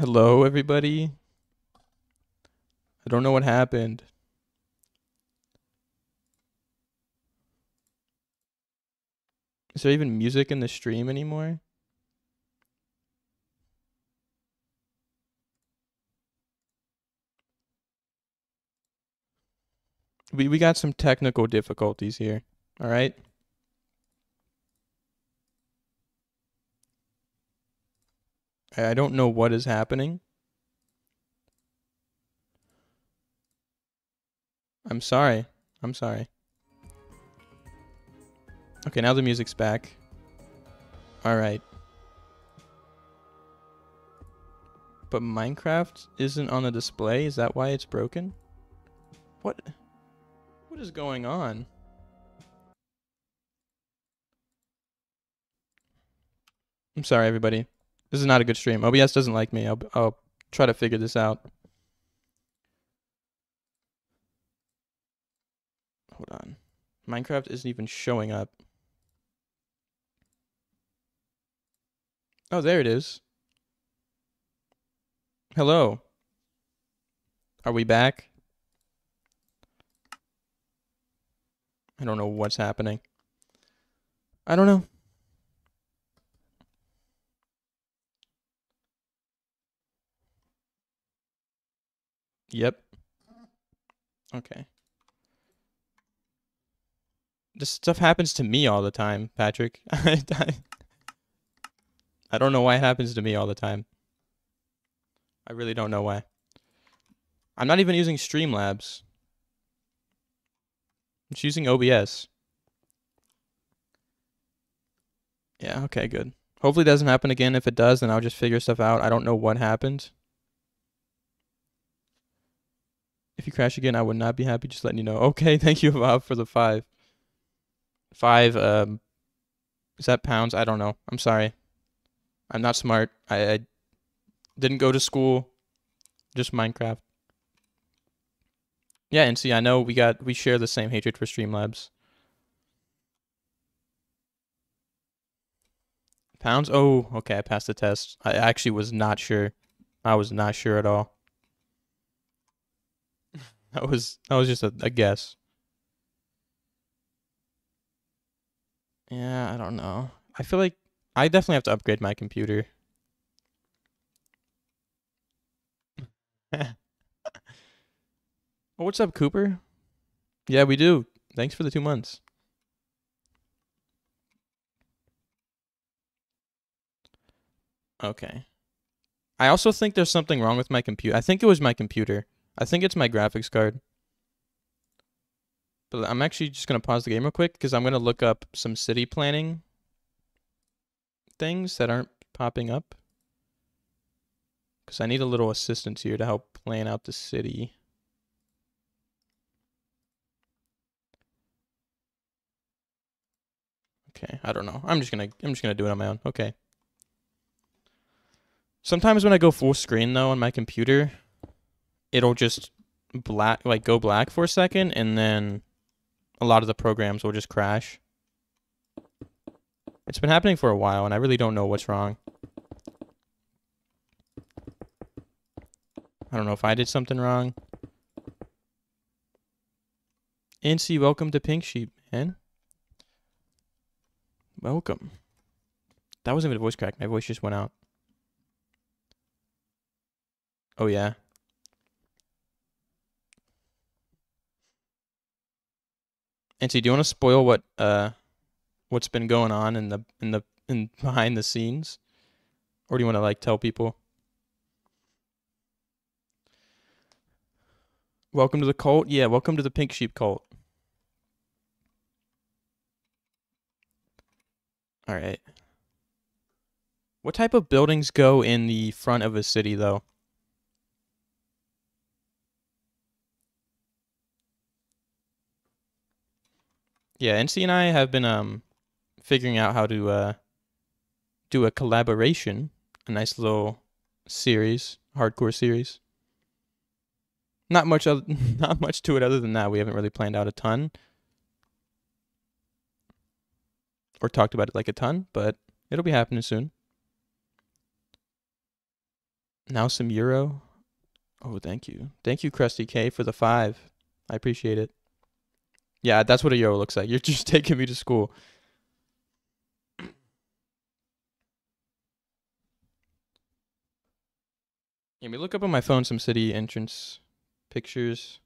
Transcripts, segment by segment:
Hello, everybody. I don't know what happened. Is there even music in the stream anymore? We got some technical difficulties here. All right. I don't know what is happening. I'm sorry. I'm sorry. Okay, now the music's back. All right. But Minecraft isn't on the display? Is that why it's broken? What? What is going on? I'm sorry, everybody. This is not a good stream. OBS doesn't like me. I'll try to figure this out. Hold on. Minecraft isn't even showing up. Oh, there it is. Hello. Are we back? I don't know what's happening. I don't know. Yep. Okay. This stuff happens to me all the time, Patrick. I don't know why it happens to me all the time. I really don't know why. I'm not even using Streamlabs. I'm just using OBS. Yeah, okay, good. Hopefully it doesn't happen again. If it does, then I'll just figure stuff out. I don't know what happened. If you crash again, I would not be happy. Just letting you know. Okay, thank you, Bob, for the 5. 5, is that pounds? I don't know. I'm sorry. I'm not smart. I didn't go to school. Just Minecraft. Yeah, and see, I know we share the same hatred for Streamlabs. Pounds? Oh, okay, I passed the test. I actually was not sure. I was not sure at all. That was just a guess. Yeah, I don't know. I feel like I definitely have to upgrade my computer. Oh, what's up, Cooper? Yeah, we do. Thanks for the 2 months. Okay. I also think there's something wrong with my computer. I think it was my computer. I think it's my graphics card. But I'm actually just going to pause the game real quick because I'm going to look up some city planning things that aren't popping up. Because I need a little assistance here to help plan out the city. Okay, I don't know. I'm just gonna do it on my own. Okay. Sometimes when I go full screen though on my computer, it'll just go black for a second, and then a lot of the programs will just crash. It's been happening for a while, and I really don't know what's wrong. I don't know if I did something wrong. Incy, welcome to Pink Sheep, man. Welcome. That wasn't even a voice crack. My voice just went out. Oh yeah. Incy, do you want to spoil what's been going on in behind the scenes, or do you want to like tell people? Welcome to the cult. Yeah, welcome to the Pink Sheep cult. All right. What type of buildings go in the front of a city, though? Yeah, NC and I have been figuring out how to do a collaboration, a nice little series, hardcore series. Not much not much to it other than that. We haven't really planned out a ton or talked about it like a ton, but it'll be happening soon. Now some euro. Oh, thank you. Thank you, Krusty K, for the 5. I appreciate it. Yeah, that's what a euro looks like. You're just taking me to school. Let me look up on my phone some city entrance pictures.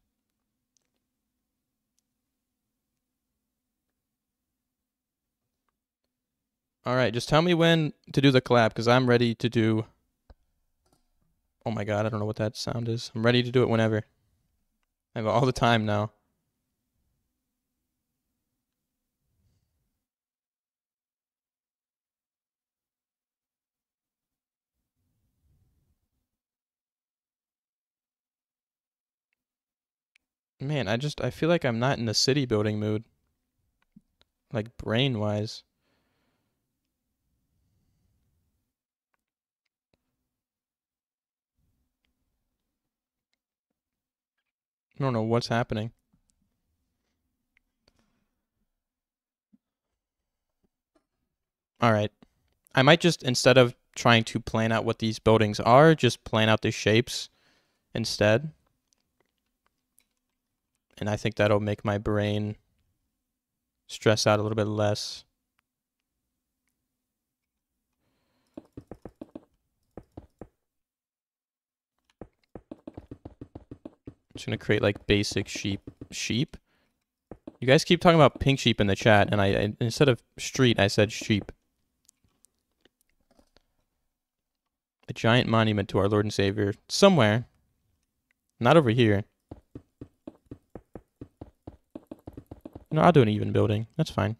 All right, just tell me when to do the collab, because I'm ready to do... Oh my god, I don't know what that sound is. I'm ready to do it whenever. I have all the time now. Man, I feel like I'm not in the city building mood. Like, brain-wise. I don't know what's happening. All right. I might just, instead of trying to plan out what these buildings are, just plan out the shapes instead. And I think that'll make my brain stress out a little bit less. Just gonna create like basic sheep. You guys keep talking about pink sheep in the chat, and I instead of street, I said sheep. A giant monument to our Lord and Savior somewhere, not over here. No, I'll do an even building. That's fine.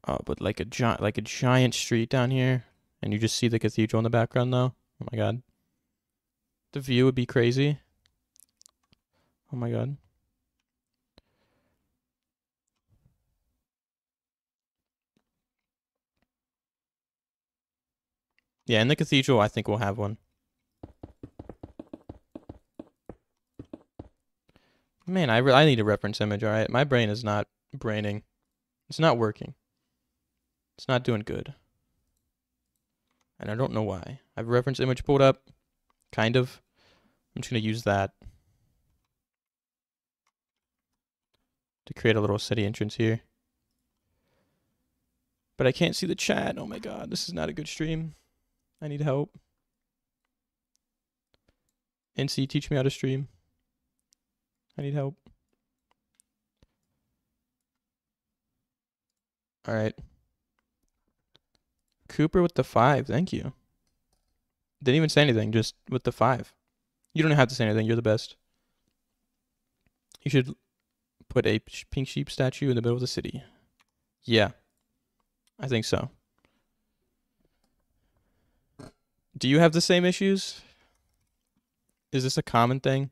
Oh, but like a giant street down here, and you just see the cathedral in the background, though. Oh my god, the view would be crazy. Oh my god. Yeah, in the cathedral, I think we'll have one. Man, I need a reference image. All right, my brain is not braining. It's not working. It's not doing good. And I don't know why. I have a reference image pulled up, kind of. I'm just gonna use that to create a little city entrance here. But I can't see the chat. Oh my god, this is not a good stream. I need help. NC, teach me how to stream. I need help. All right. Cooper with the 5. Thank you. Didn't even say anything, just with the 5. You don't have to say anything. You're the best. You should put a pink sheep statue in the middle of the city. Yeah, I think so. Do you have the same issues? Is this a common thing?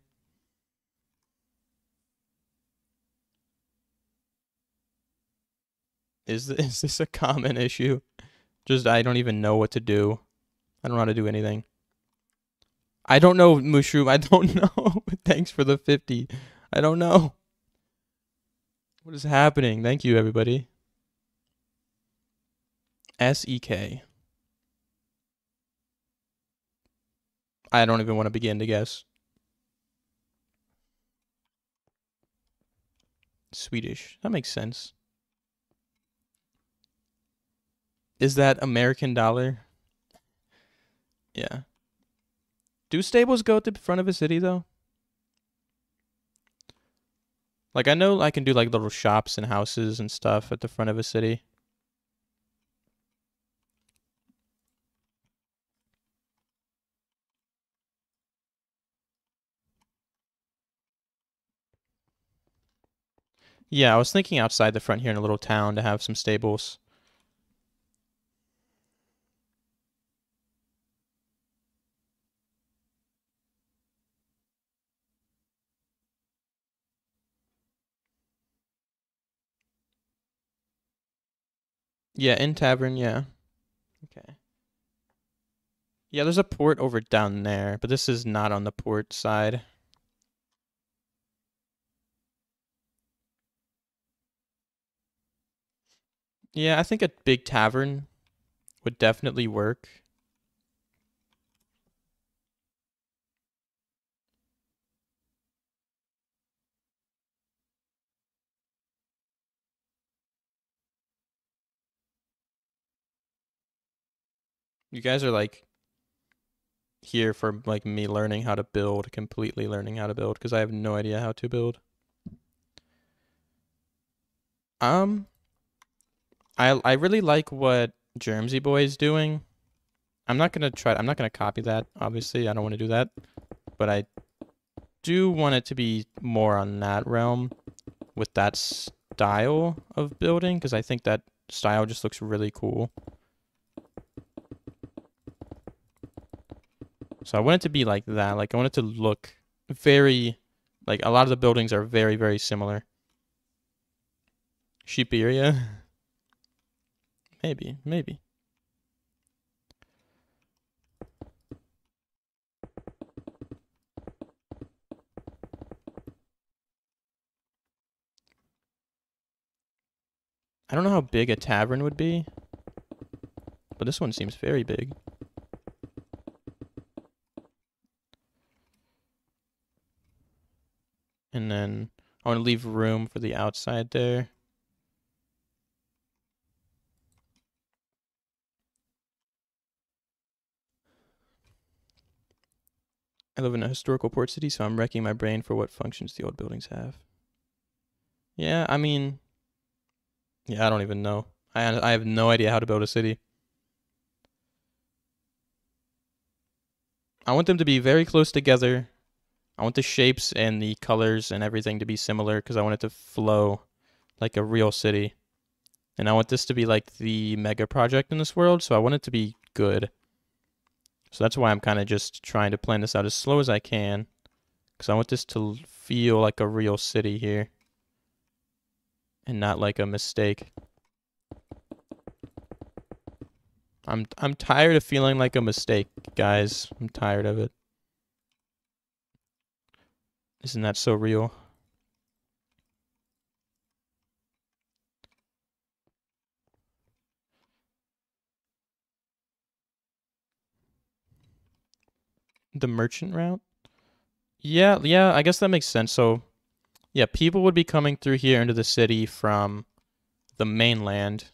Is this a common issue? Just I don't even know what to do. I don't know how to do anything. I don't know, Mushroom. I don't know. Thanks for the 50. I don't know. What is happening? Thank you, everybody. SEK. I don't even want to begin to guess. Swedish. That makes sense. Is that American dollar? Yeah. Do stables go at the front of a city, though? Like, I know I can do, like, little shops and houses and stuff at the front of a city. Yeah, I was thinking outside the front here in a little town to have some stables. Yeah, in tavern, yeah. Okay. Yeah, there's a port over down there, but this is not on the port side. Yeah, I think a big tavern would definitely work. You guys are like here for like me learning how to build, completely learning how to build, because I have no idea how to build. Um, I really like what Gery Boy is doing. I'm not gonna copy that, obviously. I don't want to do that. But I do want it to be more on that realm with that style of building, because I think that style just looks really cool. So I want it to be like that. Like I want it to look very, like a lot of the buildings are very, very similar. Sheeperia? Maybe, maybe. I don't know how big a tavern would be, but this one seems very big. And then I want to leave room for the outside there. I live in a historical port city, so I'm wrecking my brain for what functions the old buildings have. Yeah, I mean, yeah, I don't even know. I have no idea how to build a city. I want them to be very close together. I want the shapes and the colors and everything to be similar because I want it to flow like a real city. And I want this to be like the mega project in this world, so I want it to be good. So that's why I'm kind of just trying to plan this out as slow as I can, because I want this to feel like a real city here and not like a mistake. I'm tired of feeling like a mistake, guys. I'm tired of it. Isn't that so real? The merchant route? Yeah, I guess that makes sense. So, yeah, people would be coming through here into the city from the mainland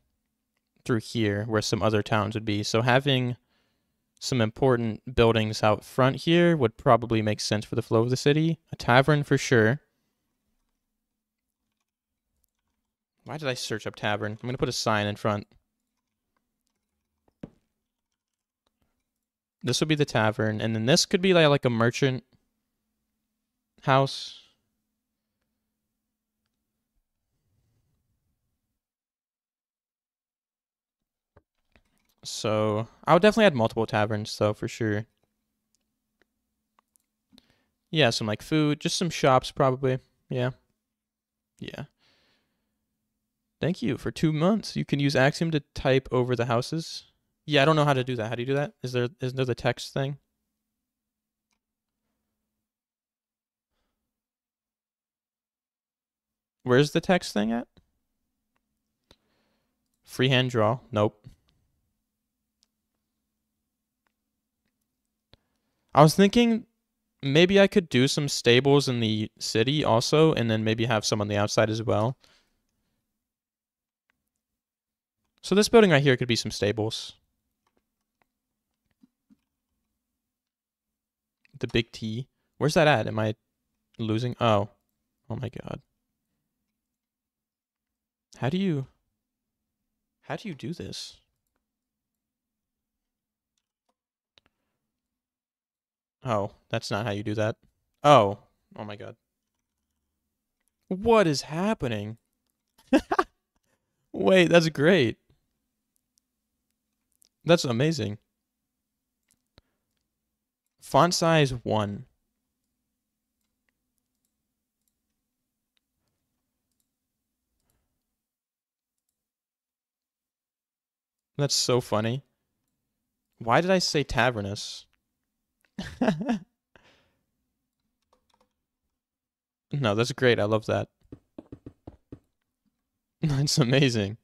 through here, where some other towns would be. So having some important buildings out front here would probably make sense for the flow of the city. A tavern for sure. Why did I search up tavern? I'm going to put a sign in front. This would be the tavern, and then this could be like a merchant house. So I would definitely add multiple taverns, though, for sure. Yeah, some like food, just some shops, probably. Yeah. Yeah. Thank you for 2 months. You can use Axiom to type over the houses. Yeah, I don't know how to do that. How do you do that? Isn't there the text thing? Where's the text thing at? Freehand draw. Nope. I was thinking maybe I could do some stables in the city also, and then maybe have some on the outside as well. So this building right here could be some stables. The big T. Where's that at? Am I losing? Oh. Oh my god. How do you do this? Oh, that's not how you do that. Oh. Oh my god. What is happening? Wait, that's great. That's amazing. Font size 1. That's so funny. Why did I say tavernous? No, that's great. I love that. That's amazing.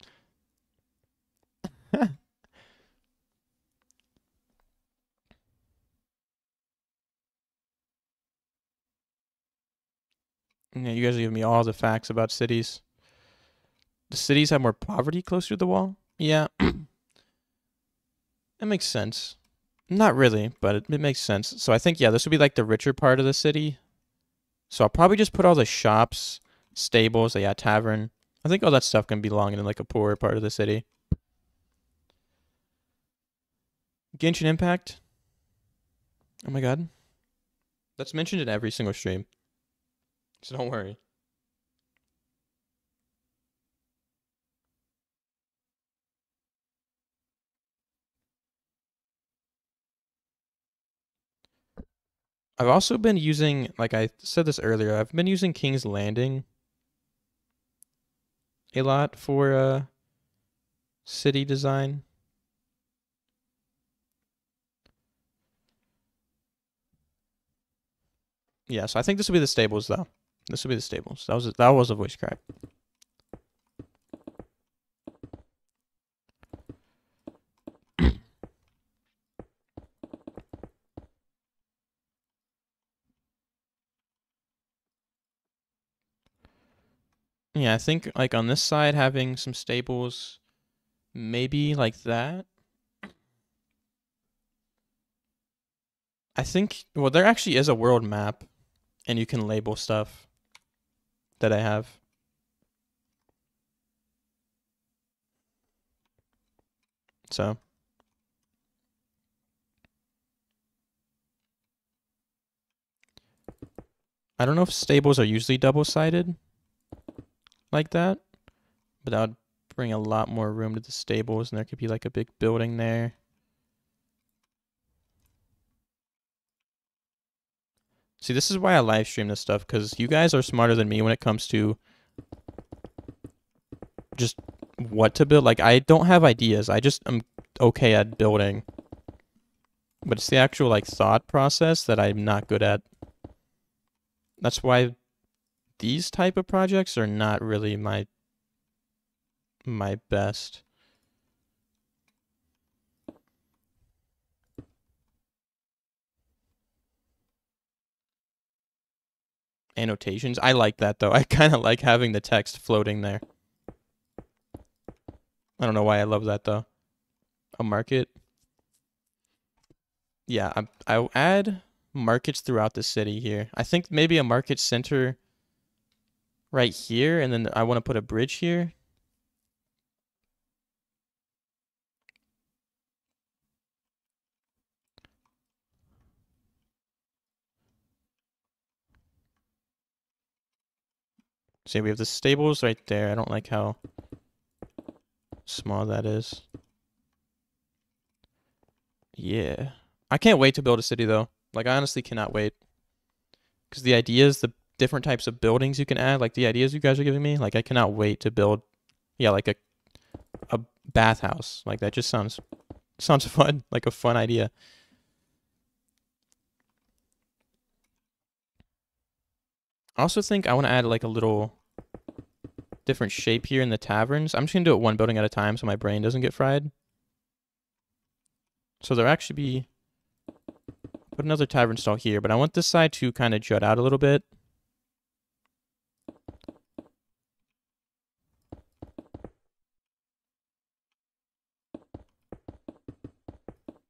Yeah, you guys are giving me all the facts about cities. The cities have more poverty closer to the wall? Yeah. That makes sense. Not really, but it makes sense. So I think, yeah, this would be like the richer part of the city. So I'll probably just put all the shops, stables, yeah, tavern. I think all that stuff can belong in like a poorer part of the city. Genshin Impact. Oh my god. That's mentioned in every single stream. So don't worry. I've also been using, like I said this earlier, I've been using King's Landing a lot for city design. Yeah, so I think this will be the stables though. This will be the stables. That was a voice crack. Yeah, I think like on this side having some stables, maybe like that. I think, well, there actually is a world map and you can label stuff that I have. So I don't know if stables are usually double-sided like that, but that would bring a lot more room to the stables and there could be like a big building there. See, this is why I live stream this stuff, because you guys are smarter than me when it comes to just what to build. Like, I don't have ideas. I just am okay at building. But it's the actual, like, thought process that I'm not good at. That's why these type of projects are not really my best. Annotations. I like that, though. I kind of like having the text floating there. I don't know why I love that, though. A market. Yeah, I'll add markets throughout the city here. I think maybe a market center right here, and then I want to put a bridge here. See, we have the stables right there. I don't like how small that is. Yeah. I can't wait to build a city, though. Like, I honestly cannot wait. Because the ideas, the different types of buildings you can add, like the ideas you guys are giving me, like, I cannot wait to build, yeah, like a bathhouse. Like, that just sounds fun. Like, a fun idea. I also think I want to add, like, a little different shape here in the taverns. I'm just going to do it one building at a time so my brain doesn't get fried. So there'll actually be... Put another tavern stall here, but I want this side to kind of jut out a little bit.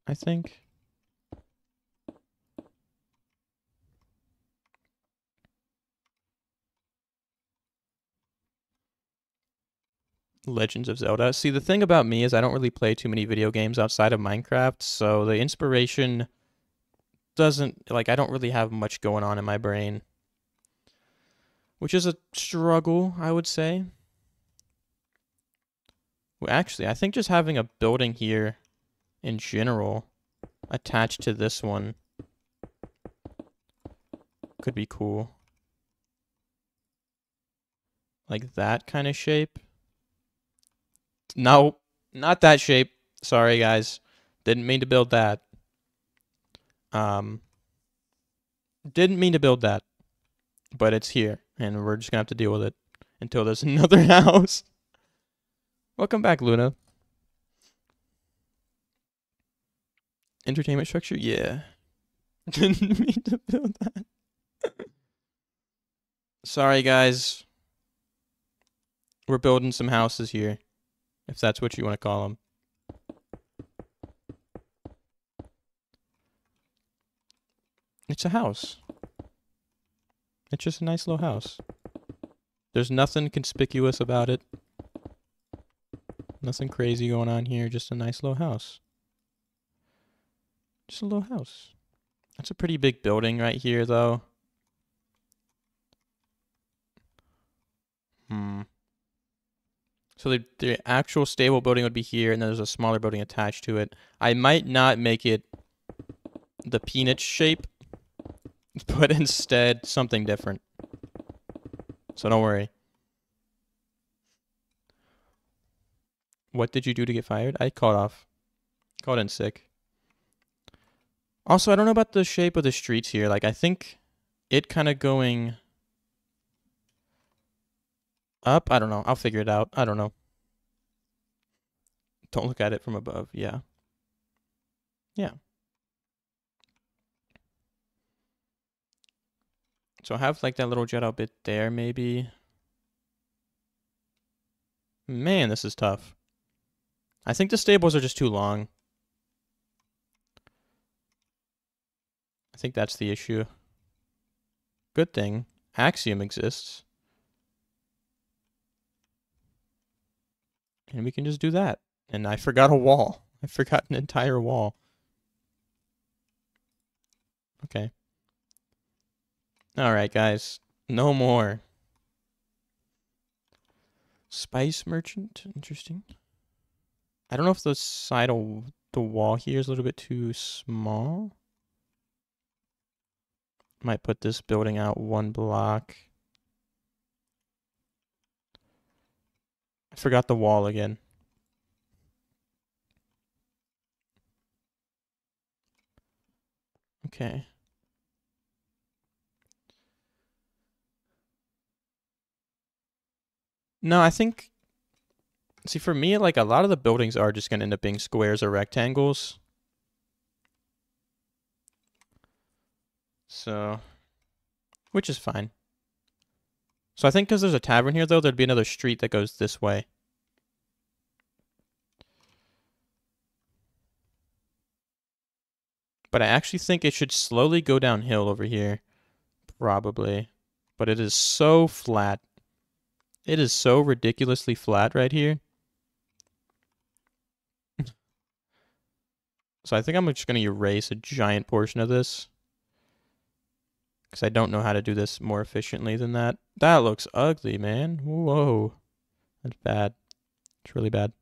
I think. Legends of Zelda. See, the thing about me is I don't really play too many video games outside of Minecraft, so the inspiration doesn't, like, I don't really have much going on in my brain. Which is a struggle, I would say. Well, actually, I think just having a building here in general attached to this one could be cool. Like that kind of shape. No, not that shape. Sorry, guys. Didn't mean to build that. Didn't mean to build that. But it's here, and we're just gonna have to deal with it until there's another house. Welcome back, Luna. Entertainment structure? Yeah. Didn't mean to build that. Sorry, guys. We're building some houses here, if that's what you want to call them. It's a house. It's just a nice little house. There's nothing conspicuous about it. Nothing crazy going on here. Just a nice little house. Just a little house. That's a pretty big building right here, though. So the actual stable building would be here, and then there's a smaller building attached to it. I might not make it the peanut shape, but instead something different. So don't worry. What did you do to get fired? I called in sick. Also, I don't know about the shape of the streets here. Like, I think it kind of going up. I don't know. I'll figure it out. I don't know. Don't look at it from above. Yeah. Yeah. So I have like that little jet out bit there, maybe. Man, this is tough. I think the stables are just too long. I think that's the issue. Good thing Axiom exists. And we can just do that. And I forgot a wall. I forgot an entire wall. Okay. Alright, guys. No more. Spice merchant. Interesting. I don't know if the side of the wall here is a little bit too small. Might put this building out one block. I forgot the wall again. Okay. No, I think... See, for me, like, a lot of the buildings are just going to end up being squares or rectangles. So... Which is fine. So I think because there's a tavern here, though, there'd be another street that goes this way. But I actually think it should slowly go downhill over here. Probably. But it is so flat. It is so ridiculously flat right here. So I think I'm just going to erase a giant portion of this. Because I don't know how to do this more efficiently than that. That looks ugly, man. Whoa. That's bad. It's really bad.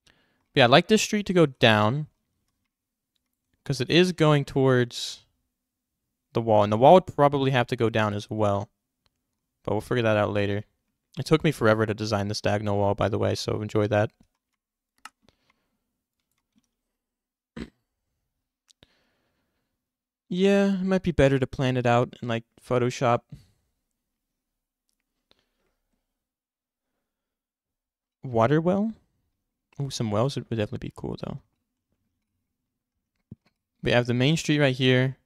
But yeah, I'd like this street to go down. Because it is going towards the wall. And the wall would probably have to go down as well. But we'll figure that out later. It took me forever to design this diagonal wall, by the way, so enjoy that. Yeah, it might be better to plan it out in, like, Photoshop. Water well? Ooh, some wells would definitely be cool, though. We have the main street right here.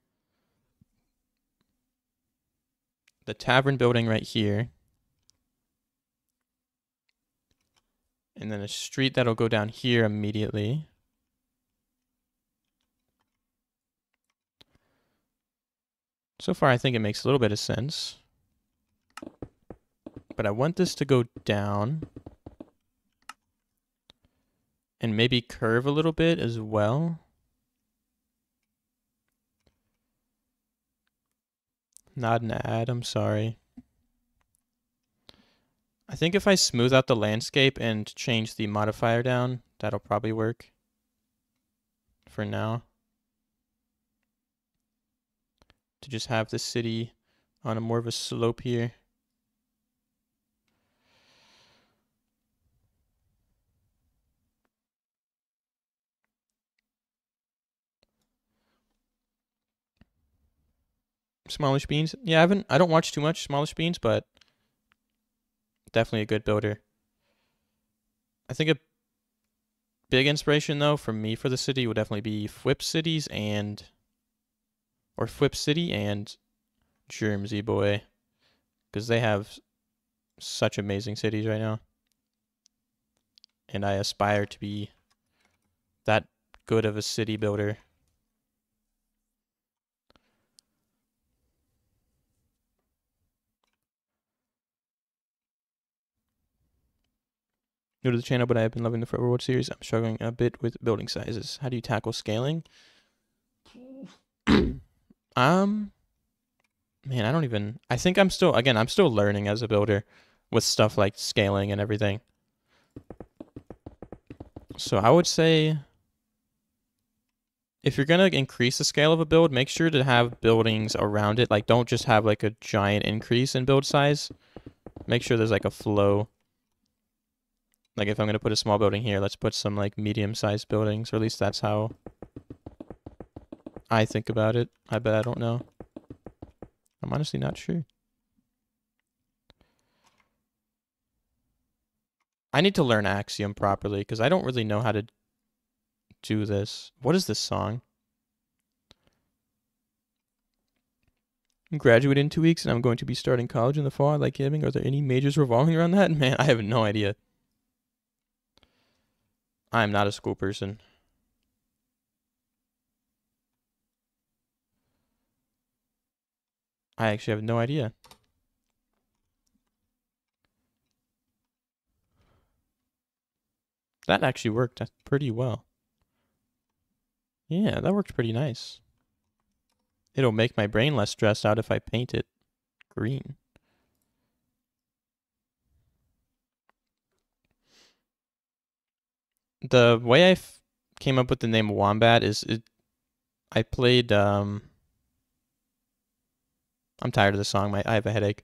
The tavern building right here. And then a street that'll go down here immediately. So far, I think it makes a little bit of sense. But I want this to go down. And maybe curve a little bit as well. Not an ad, I'm sorry. I think if I smooth out the landscape and change the modifier down, that'll probably work. For now. To just have the city on a more of a slope here. Smallish Beans. Yeah, I don't watch too much Smallish Beans, but definitely a good builder. I think a big inspiration though for me for the city would definitely be Fwip City and Gery Boy, because they have such amazing cities right now. And I aspire to be that good of a city builder. New to the channel, but I have been loving the Forever World series. I'm struggling a bit with building sizes. How do you tackle scaling? Man, I think I'm still learning as a builder with stuff like scaling and everything. So I would say if you're going to increase the scale of a build, make sure to have buildings around it. Like, don't just have like a giant increase in build size. Make sure there's like a flow. Like, if I'm going to put a small building here, let's put some like medium-sized buildings, or at least that's how I think about it. I bet I don't know. I'm honestly not sure. I need to learn Axiom properly because I don't really know how to do this. What is this song? I'm graduating in 2 weeks and I'm going to be starting college in the fall. I like gaming. Are there any majors revolving around that? Man, I have no idea. I'm not a school person. I actually have no idea. That actually worked pretty well. Yeah, that worked pretty nice. It'll make my brain less stressed out if I paint it green. The way I came up with the name Wombat is I played I'm tired of the song. I have a headache.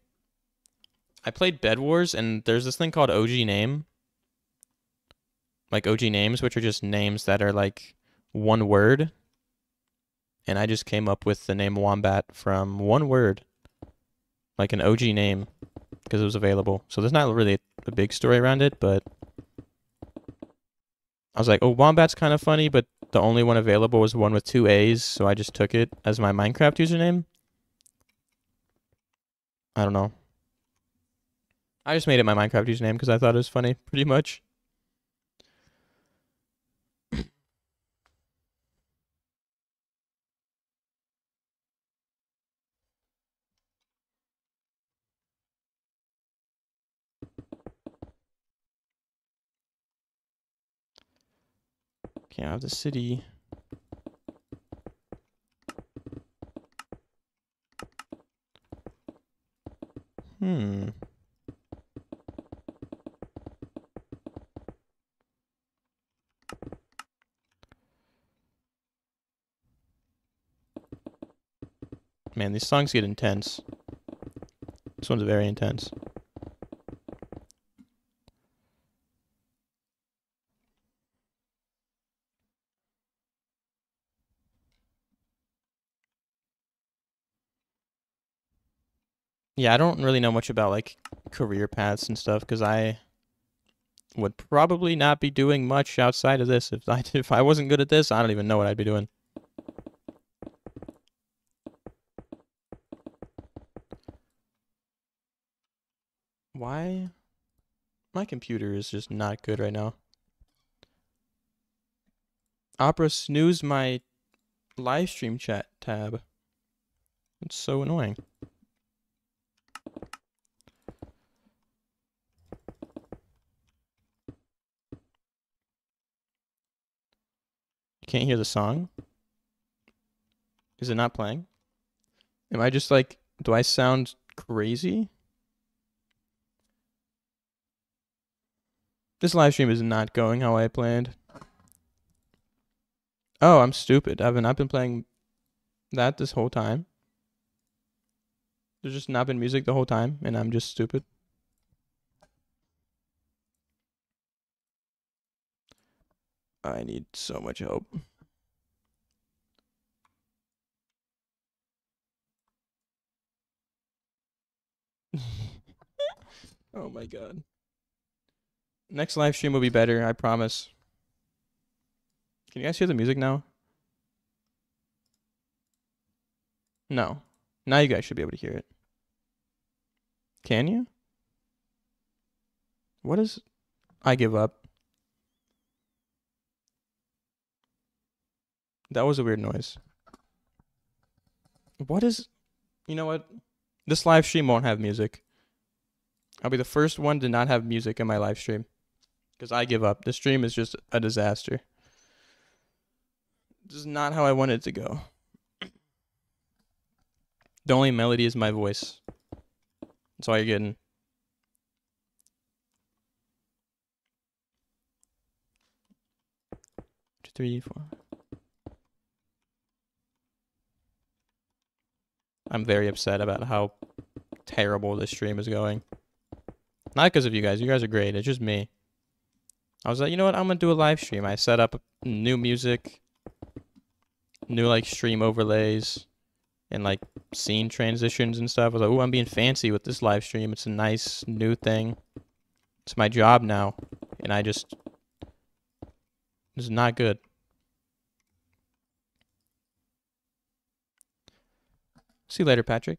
I played Bed Wars and there's this thing called OG name. Like OG names, which are just names that are like one word. And I just came up with the name Wombat from one word. Like an OG name. Because it was available. So there's not really a big story around it, but I was like, oh, Wombat's kind of funny, but the only one available was one with 2 A's, so I just took it as my Minecraft username. I don't know. I just made it my Minecraft username because I thought it was funny, pretty much. Can't have the city. Man, these songs get intense. This one's very intense. Yeah, I don't really know much about like career paths and stuff because I would probably not be doing much outside of this. If I wasn't good at this, I don't even know what I'd be doing. Why? My computer is just not good right now. Opera snooze my live stream chat tab. It's so annoying. You can't hear the song? Is it not playing? Am I just like, do I sound crazy? This live stream is not going how I planned. Oh, I'm stupid. I've not been playing that this whole time. There's just not been music the whole time, and I'm just stupid. I need so much help. Oh my god. Next live stream will be better, I promise. Can you guys hear the music now? No. Now you guys should be able to hear it. Can you? What is... I give up. That was a weird noise. What is... You know what? This live stream won't have music. I'll be the first one to not have music in my live stream. Because I give up. This stream is just a disaster. This is not how I wanted it to go. The only melody is my voice. That's all you're getting. Two, 3, 4. I'm very upset about how terrible this stream is going. Not because of you guys. You guys are great. It's just me. I was like, you know what? I'm going to do a live stream. I set up new music, new like stream overlays, and like scene transitions and stuff. I was like, oh, I'm being fancy with this live stream. It's a nice new thing. It's my job now. And this is not good. See you later, Patrick.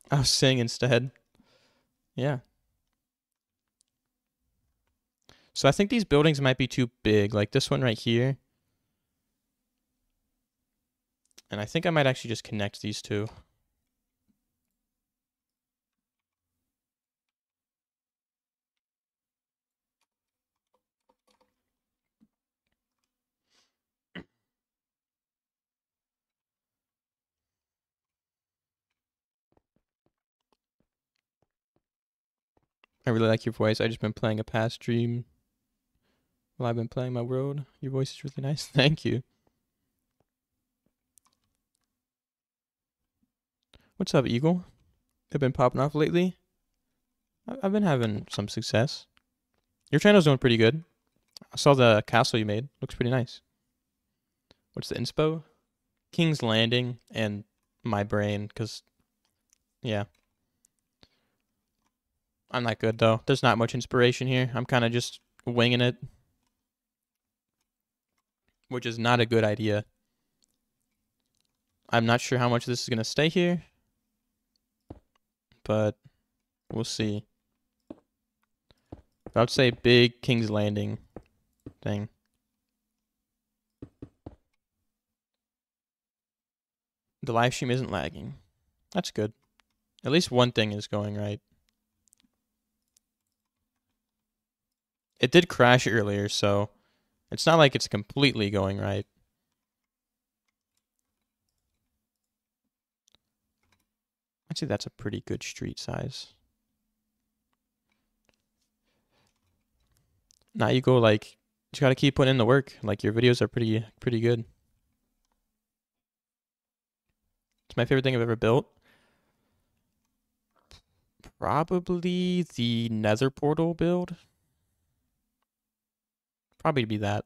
I'll sing instead. Yeah. So I think these buildings might be too big, like this one right here. And I think I might actually just connect these two. I really like your voice. I've just been playing a past stream while I've been playing my world. Your voice is really nice. Thank you. What's up, Eagle? I've been popping off lately. I've been having some success. Your channel's doing pretty good. I saw the castle you made. Looks pretty nice. What's the inspo? King's Landing and my brain, because, yeah. I'm not good, though. There's not much inspiration here. I'm kind of just winging it, which is not a good idea. I'm not sure how much this is going to stay here, but we'll see. I would say big King's Landing thing. The live stream isn't lagging. That's good. At least one thing is going right. It did crash earlier, so it's not like it's completely going right. I'd say that's a pretty good street size. Now you go like, you gotta keep putting in the work. Like your videos are pretty good. It's my favorite thing I've ever built. Probably the Nether portal build. Probably be that.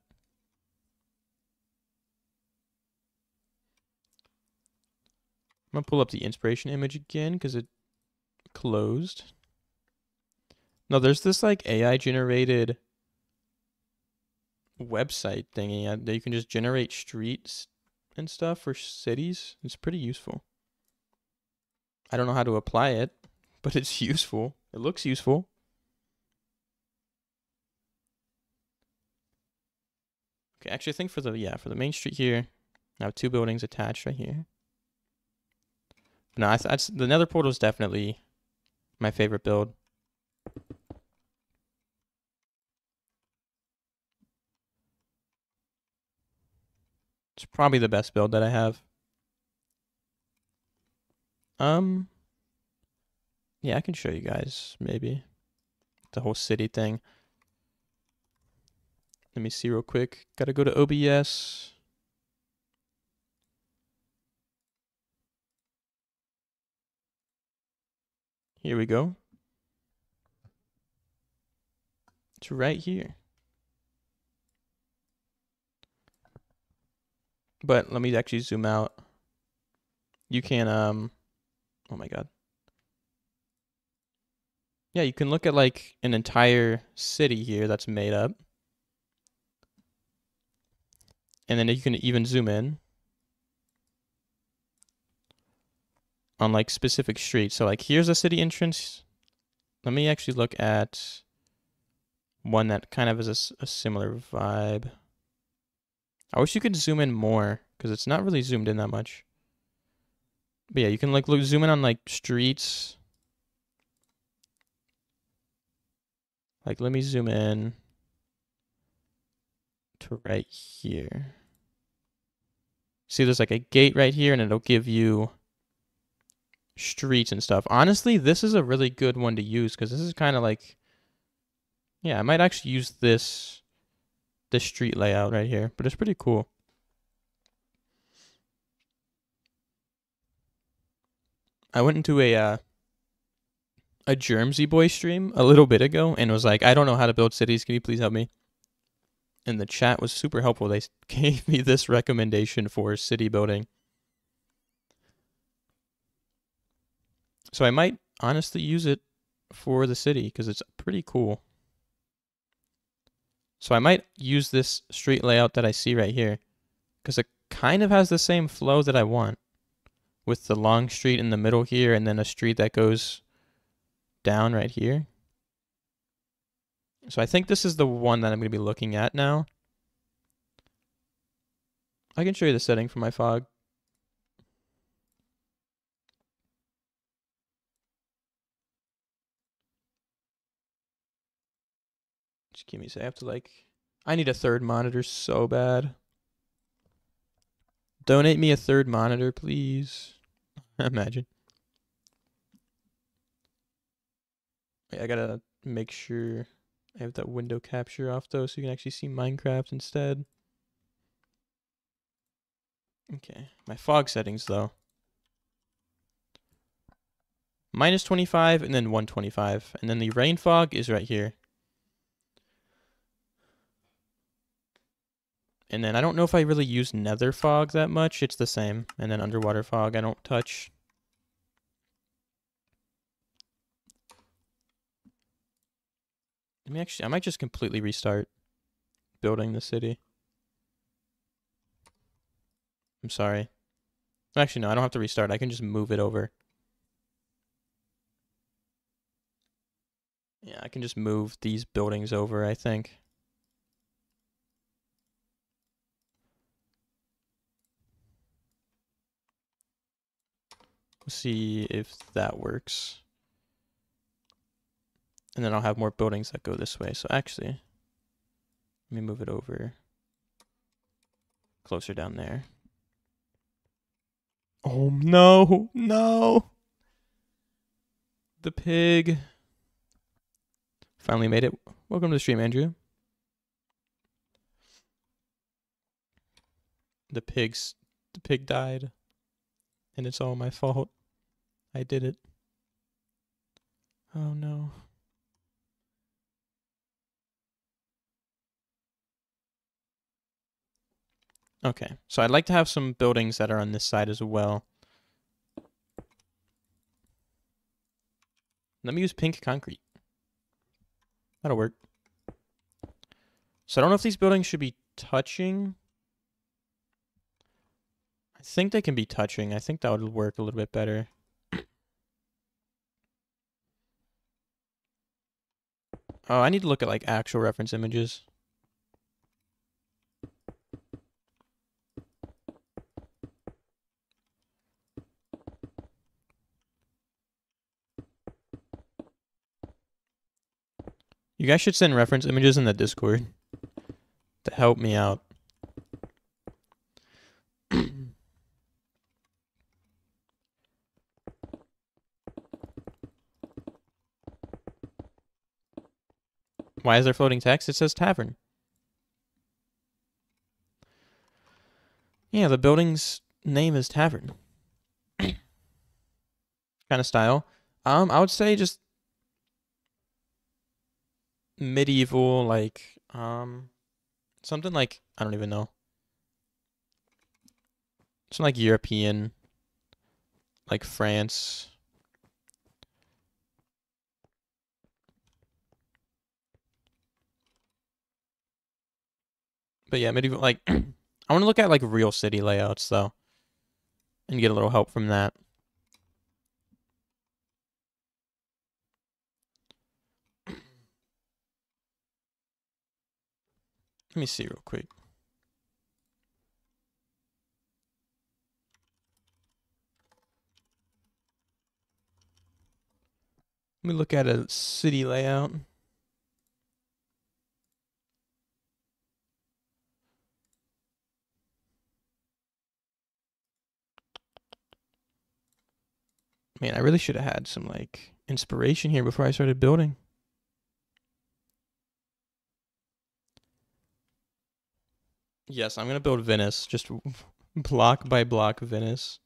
I'm gonna pull up the inspiration image again because it closed. No, there's this like AI generated website thingy that you can just generate streets and stuff for cities. It's pretty useful. I don't know how to apply it, but it's useful. It looks useful. Okay, actually I think for the main street here, I have two buildings attached right here. No, the Nether portal is definitely my favorite build. It's probably the best build that I have. Yeah, I can show you guys maybe the whole city thing. Let me see real quick. Gotta go to OBS. Here we go. It's right here. But let me actually zoom out. You can, oh my God. Yeah, you can look at like an entire city here that's made up. And then you can even zoom in on like specific streets. So like here's a city entrance. Let me actually look at one that kind of is a similar vibe. I wish you could zoom in more because it's not really zoomed in that much. But yeah, you can like zoom in on like streets. Like let me zoom in. to right here. See, there's like a gate right here, and it'll give you streets and stuff. Honestly, this is a really good one to use because this is kind of like, yeah, I might actually use this street layout right here, but it's pretty cool. I went into a Gery Boy stream a little bit ago and was like, I don't know how to build cities. Can you please help me? And the chat was super helpful. They gave me this recommendation for city building. So I might honestly use it for the city because it's pretty cool. So I might use this street layout that I see right here because it kind of has the same flow that I want, with the long street in the middle here and then a street that goes down right here. So I think this is the one that I'm going to be looking at now. I can show you the setting for my fog. Just give me a second. I have to I need a third monitor so bad. Donate me a third monitor, please. Imagine. I gotta make sure I have that window capture off though, so you can actually see Minecraft instead. Okay, my fog settings though. -25 and then 125, and then the rain fog is right here. And then I don't know if I really use nether fog that much. It's the same. And then underwater fog I don't touch. I might just completely restart building the city. I'm sorry. Actually, no, I don't have to restart. I can just move it over. Yeah, I can just move these buildings over, I think. We'll see if that works. And then I'll have more buildings that go this way. So actually, let me move it over closer down there. Oh, no, no. The pig. Finally made it. Welcome to the stream, Andrew. The pig died. And it's all my fault. I did it. Oh no. Okay, so I'd like to have some buildings that are on this side as well. Let me use pink concrete. That'll work. So I don't know if these buildings should be touching. I think they can be touching. I think that would work a little bit better. Oh, I need to look at like actual reference images. You guys should send reference images in the Discord to help me out. Why is there floating text? It says tavern. Yeah, the building's name is tavern. Kind of style. I would say just medieval, like, something like, I don't even know. Something like European, like France. But yeah, medieval, like, I want to look at like real city layouts though, and get a little help from that. Let me see real quick. Let me look at a city layout. Man, I really should have had some like inspiration here before I started building. Yes, I'm gonna build Venice, just block by block Venice.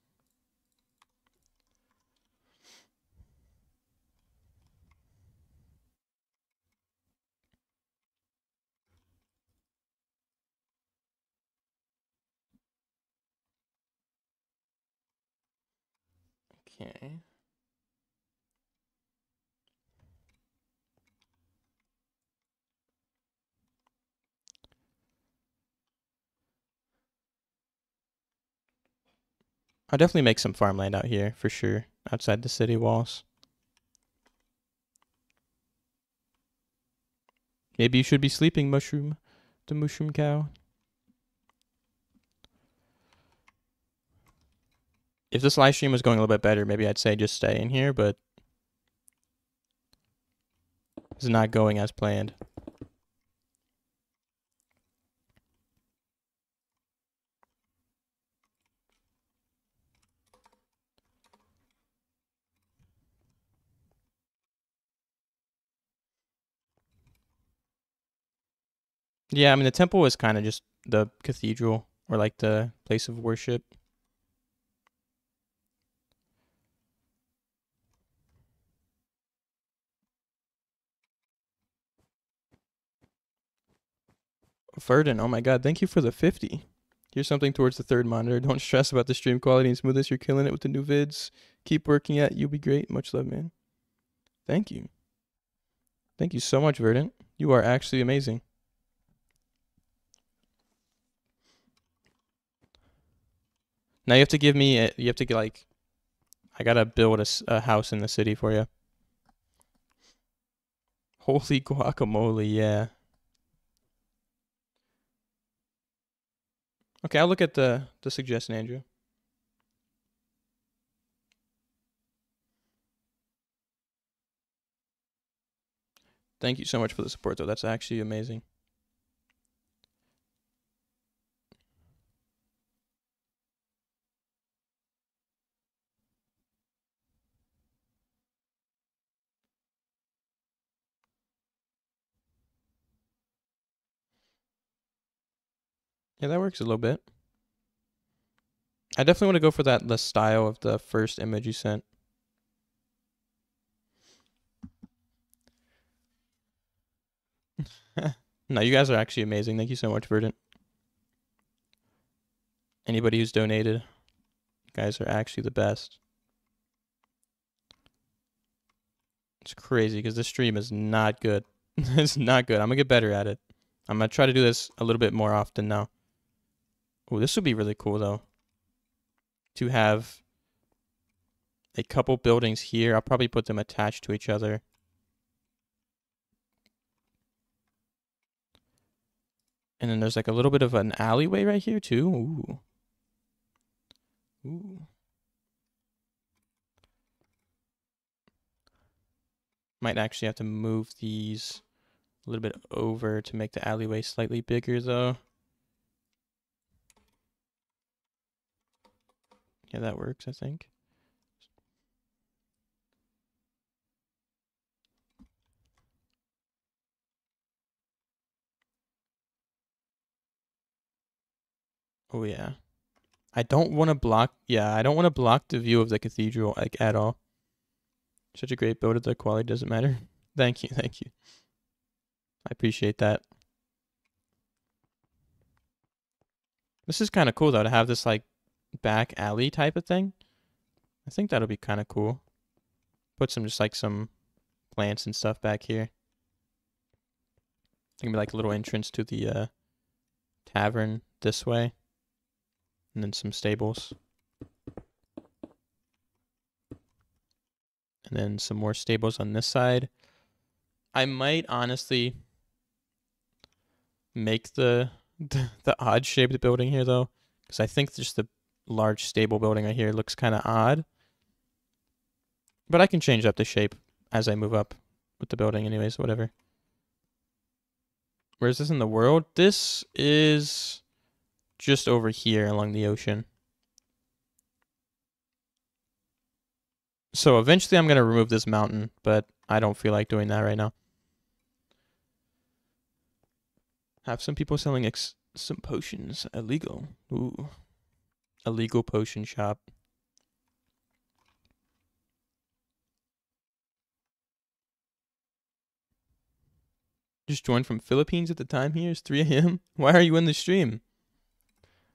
Okay. I'll definitely make some farmland out here for sure, outside the city walls. Maybe you should be sleeping, Mushroom, the Mushroom Cow. If this live stream was going a little bit better, maybe I'd say just stay in here, but it's not going as planned. Yeah, I mean, the temple is kind of just the cathedral or like the place of worship. Ferdin, oh my god, thank you for the 50. Here's something towards the third monitor. Don't stress about the stream quality and smoothness. You're killing it with the new vids. Keep working at it. You'll be great. Much love, man. Thank you. Thank you so much, Verdant. You are actually amazing. Now you have to give me, you have to get like, I gotta build a house in the city for you. Holy guacamole, yeah. Okay, I'll look at the suggestion, Andrew. Thank you so much for the support, though. That's actually amazing. Yeah, that works a little bit. I definitely want to go for the style of the first image you sent. No, you guys are actually amazing. Thank you so much, Verdant. Anybody who's donated, you guys are actually the best. It's crazy because this stream is not good. It's not good. I'm gonna get better at it. I'm gonna try to do this a little bit more often now. Oh, this would be really cool though. To have a couple buildings here. I'll probably put them attached to each other. And then there's like a little bit of an alleyway right here too. Ooh. Ooh. Might actually have to move these a little bit over to make the alleyway slightly bigger though. Yeah, that works, I think. Oh yeah. I don't want to block, yeah, I don't want to block the view of the cathedral like at all. Such a great build, the quality doesn't matter. Thank you, thank you. I appreciate that. This is kind of cool though to have this like back alley type of thing. I think that'll be kind of cool. Put some plants and stuff back here. It's gonna be like a little entrance to the tavern this way. And then some stables. And then some more stables on this side. I might honestly make the odd shaped building here though, because I think just the large stable building right here looks kind of odd. But I can change up the shape as I move up with the building anyways, whatever. Where is this in the world? This is just over here along the ocean. So eventually I'm going to remove this mountain, but I don't feel like doing that right now. Have some people selling some potions. Illegal. Ooh. Illegal potion shop. Just joined from Philippines at the time here. It's 3 a.m. Why are you in the stream?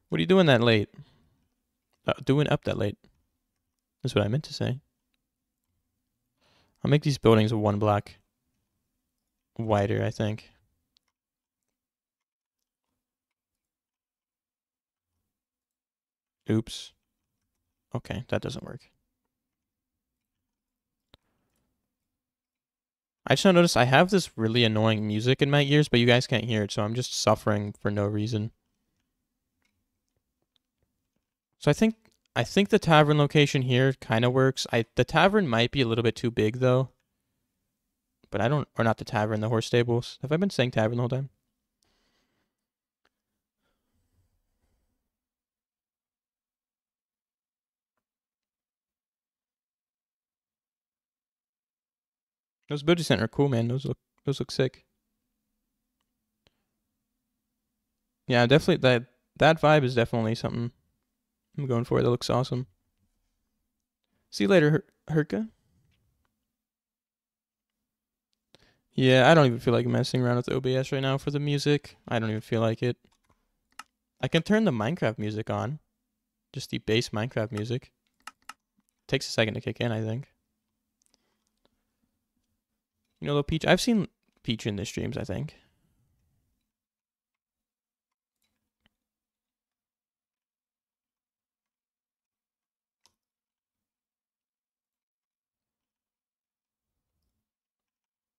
What are you doing that late? Doing up that late. That's what I meant to say. I'll make these buildings 1 block wider, I think. Oops. Okay, that doesn't work. I just noticed I have this really annoying music in my ears, but you guys can't hear it, so I'm just suffering for no reason. So I think the tavern location here kind of works. The tavern might be a little bit too big though. But or not the tavern, the horse stables. Have I been saying tavern the whole time? Those beauty center are cool, man. Those look sick. Yeah, definitely that vibe is definitely something I'm going for. That looks awesome. See you later, Herka. Yeah, I don't even feel like messing around with OBS right now for the music. I don't even feel like it. I can turn the Minecraft music on. Just the base Minecraft music. Takes a second to kick in, I think. You know, little Peach. I've seen Peach in the streams, I think.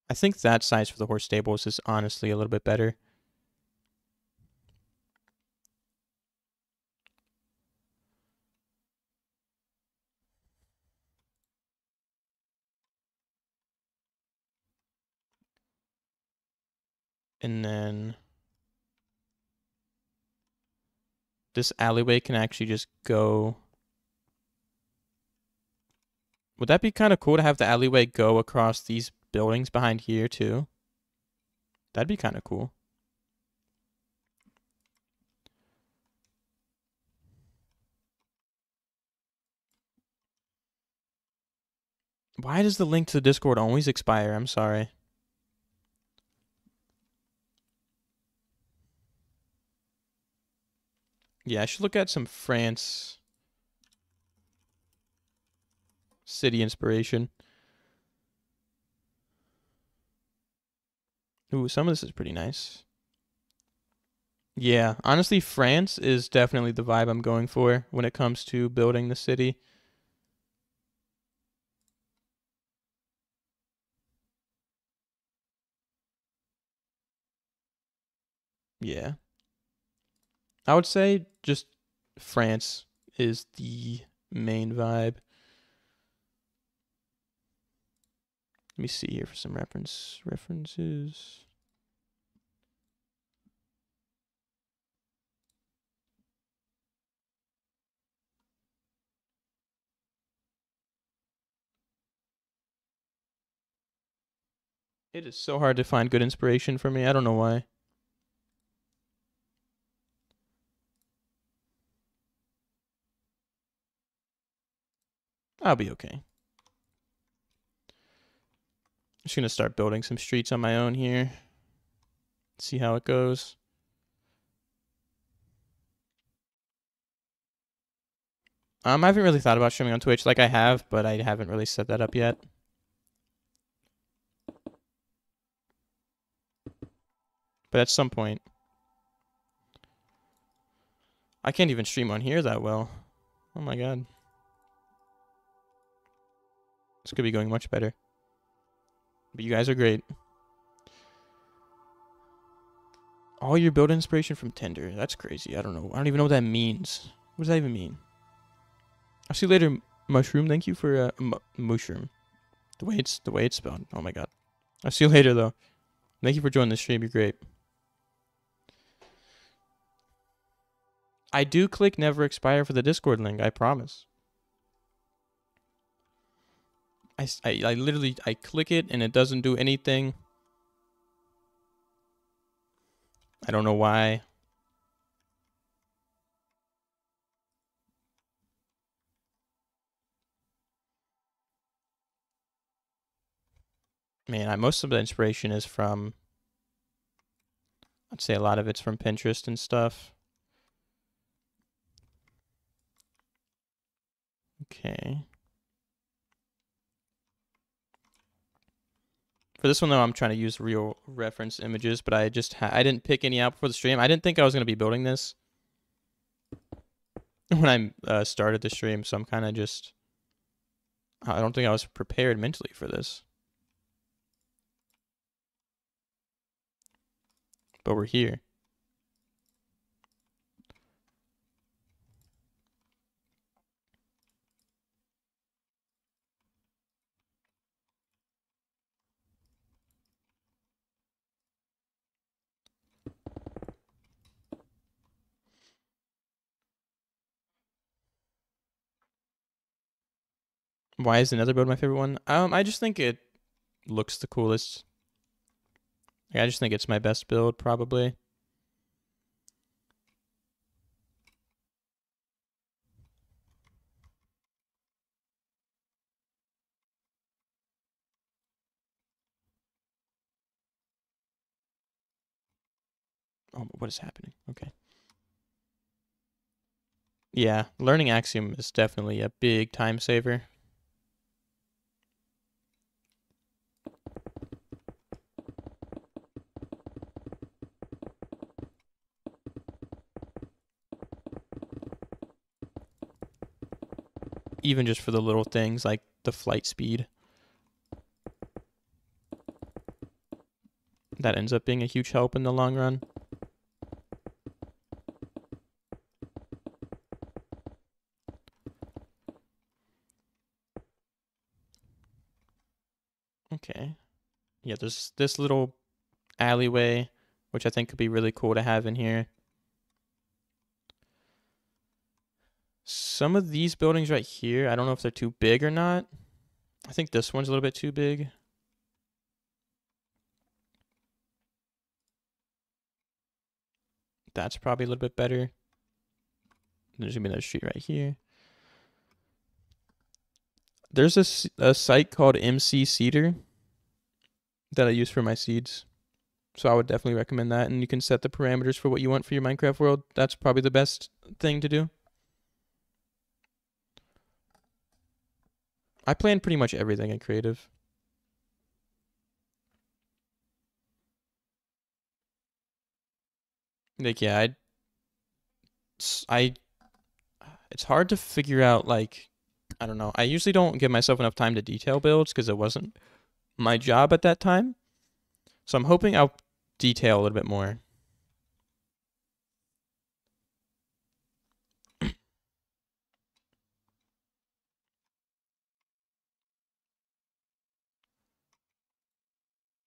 I think that size for the horse stables is honestly a little bit better. And then this alleyway can actually just go. Would that be kind of cool to have the alleyway go across these buildings behind here too? That'd be kind of cool. Why does the link to the Discord always expire? I'm sorry. Yeah, I should look at some France city inspiration. Ooh, some of this is pretty nice. Yeah, honestly, France is definitely the vibe I'm going for when it comes to building the city. Yeah. I would say just France is the main vibe. Let me see here for some references. It is so hard to find good inspiration for me. I don't know why. I'll be okay. I'm just going to start building some streets on my own here. See how it goes. I haven't really thought about streaming on Twitch. Like I have, but I haven't really set that up yet. But at some point. I can't even stream on here that well. Oh my god. This could be going much better. But you guys are great. All your build inspiration from Tinder. That's crazy. I don't know. I don't even know what that means. What does that even mean? I'll see you later, Mushroom. Thank you for Mushroom. The way it's spelled. Oh my god. I'll see you later though. Thank you for joining the stream. You're great. I do click never expire for the Discord link. I promise. I literally, I click it and it doesn't do anything. I don't know why. Man, most of the inspiration is from, I'd say a lot of it's from Pinterest and stuff. Okay. For this one though, I'm trying to use real reference images, but I didn't pick any out before the stream. I didn't think I was going to be building this when I started the stream, so I'm kind of just, I don't think I was prepared mentally for this. But we're here. Why is the nether build my favorite one? I just think it looks the coolest. I just think it's my best build, probably. Oh, what is happening? Okay. Yeah, learning Axiom is definitely a big time saver. Even just for the little things like the flight speed. That ends up being a huge help in the long run. Okay. Yeah, there's this little alleyway, which I think could be really cool to have in here. Some of these buildings right here, I don't know if they're too big or not. I think this one's a little bit too big. That's probably a little bit better. There's gonna be another street right here. There's a site called MC Seeder that I use for my seeds. So I would definitely recommend that. And you can set the parameters for what you want for your Minecraft world. That's probably the best thing to do. I plan pretty much everything in creative. Like, yeah, it's hard to figure out, like, I don't know. I usually don't give myself enough time to detail builds because it wasn't my job at that time. So I'm hoping I'll detail a little bit more.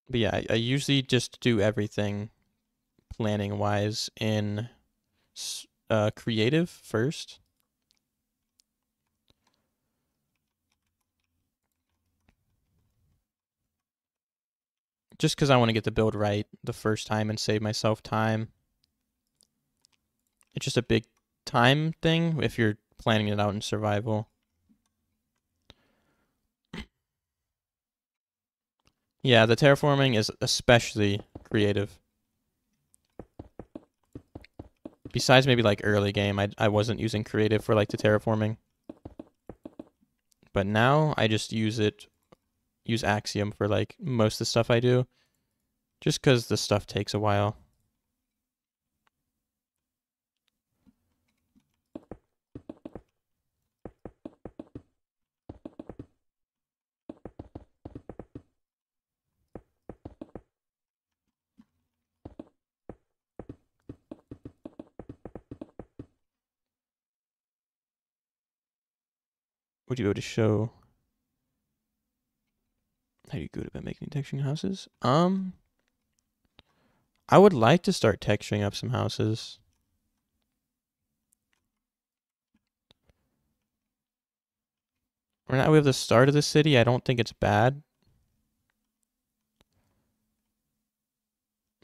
But yeah, I usually just do everything planning wise in creative first. Just because I want to get the build right the first time and save myself time. It's just a big time thing if you're planning it out in survival. Yeah, the terraforming is especially creative. Besides maybe like early game, I wasn't using creative for like the terraforming. But now I just use Axiom for like most of the stuff I do. Just because the stuff takes a while. Would you be able to show how you good about making texturing houses? I would like to start texturing up some houses. Right now we have the start of the city. I don't think it's bad.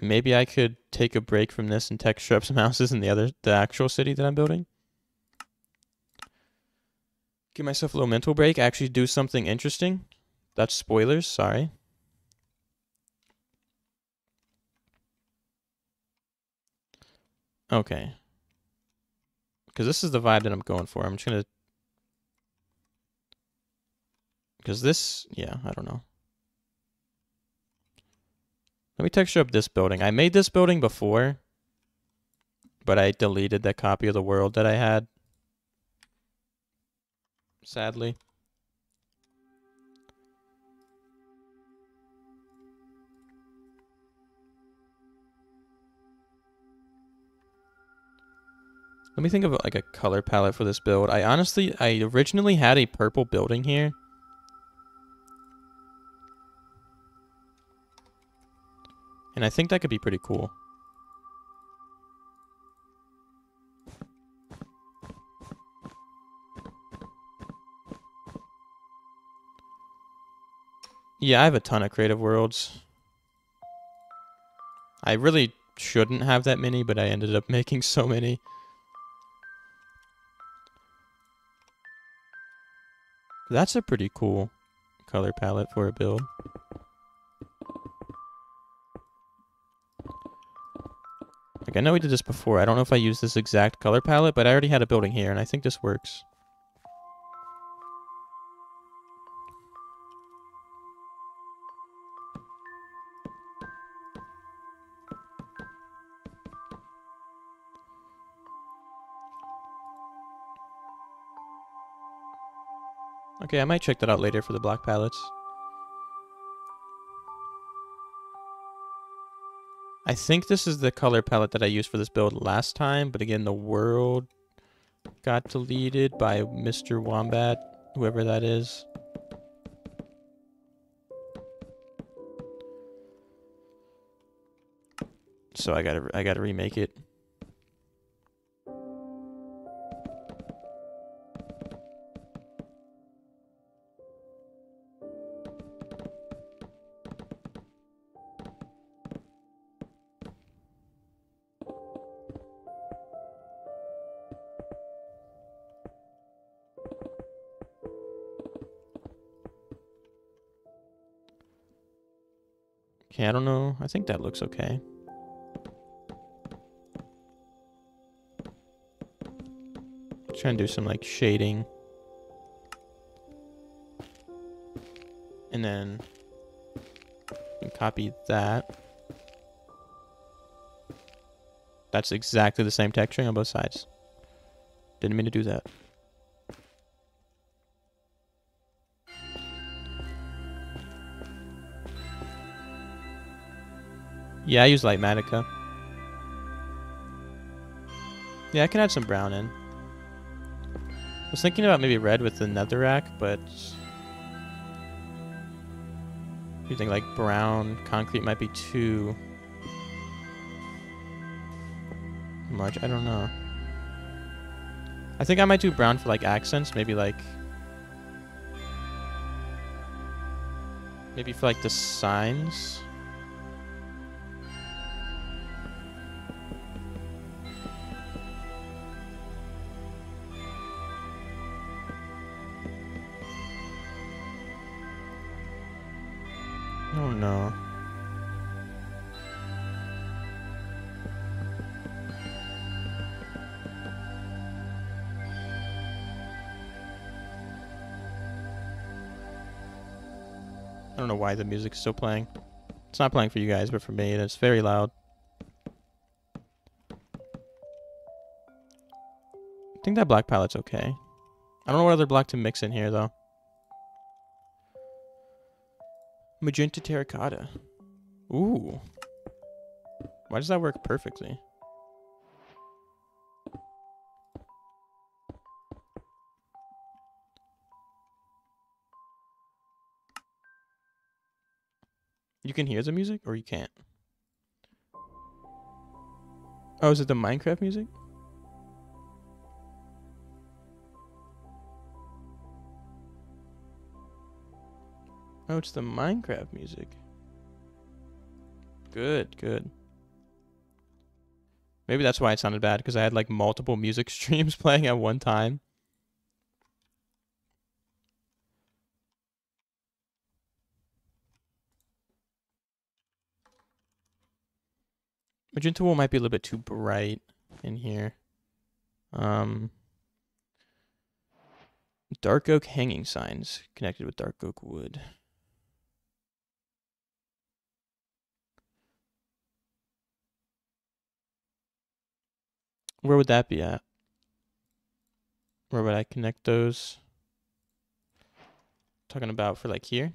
Maybe I could take a break from this and texture up some houses in the actual city that I'm building. Give myself a little mental break. Actually do something interesting. That's spoilers, sorry. Okay. Because this is the vibe that I'm going for. I'm just gonna... Because this... Yeah, I don't know. Let me texture up this building. I made this building before, but I deleted that copy of the world that I had. Sadly. Let me think of like a color palette for this build. I originally had a purple building here. And I think that could be pretty cool. Yeah, I have a ton of creative worlds. I really shouldn't have that many, but I ended up making so many. That's a pretty cool color palette for a build. Like, I know we did this before. I don't know if I used this exact color palette, but I already had a building here, and I think this works. Okay, I might check that out later for the black palettes. I think this is the color palette that I used for this build last time, but again, the world got deleted by Mr. Wombat, whoever that is. So I gotta remake it. Okay, I don't know. I think that looks okay. Try and do some like shading. And then copy that. That's exactly the same texturing on both sides. Didn't mean to do that. Yeah, I use Light Matica. Yeah, I can add some brown in. I was thinking about maybe red with the netherrack, but you think like brown concrete might be too much? I don't know. I think I might do brown for like accents, maybe for like the signs. Oh no. I don't know why the music's still playing. It's not playing for you guys, but for me, it's very loud. I think that black palette's okay. I don't know what other black to mix in here, though. Magenta terracotta. Ooh. Why does that work perfectly? You can hear the music, or you can't? Oh, is it the Minecraft music? Oh, it's the Minecraft music. Good, good. Maybe that's why it sounded bad, because I had like multiple music streams playing at one time. Magenta wool might be a little bit too bright in here. Dark oak hanging signs connected with dark oak wood. Where would that be at? Where would I connect those? Talking about for like here?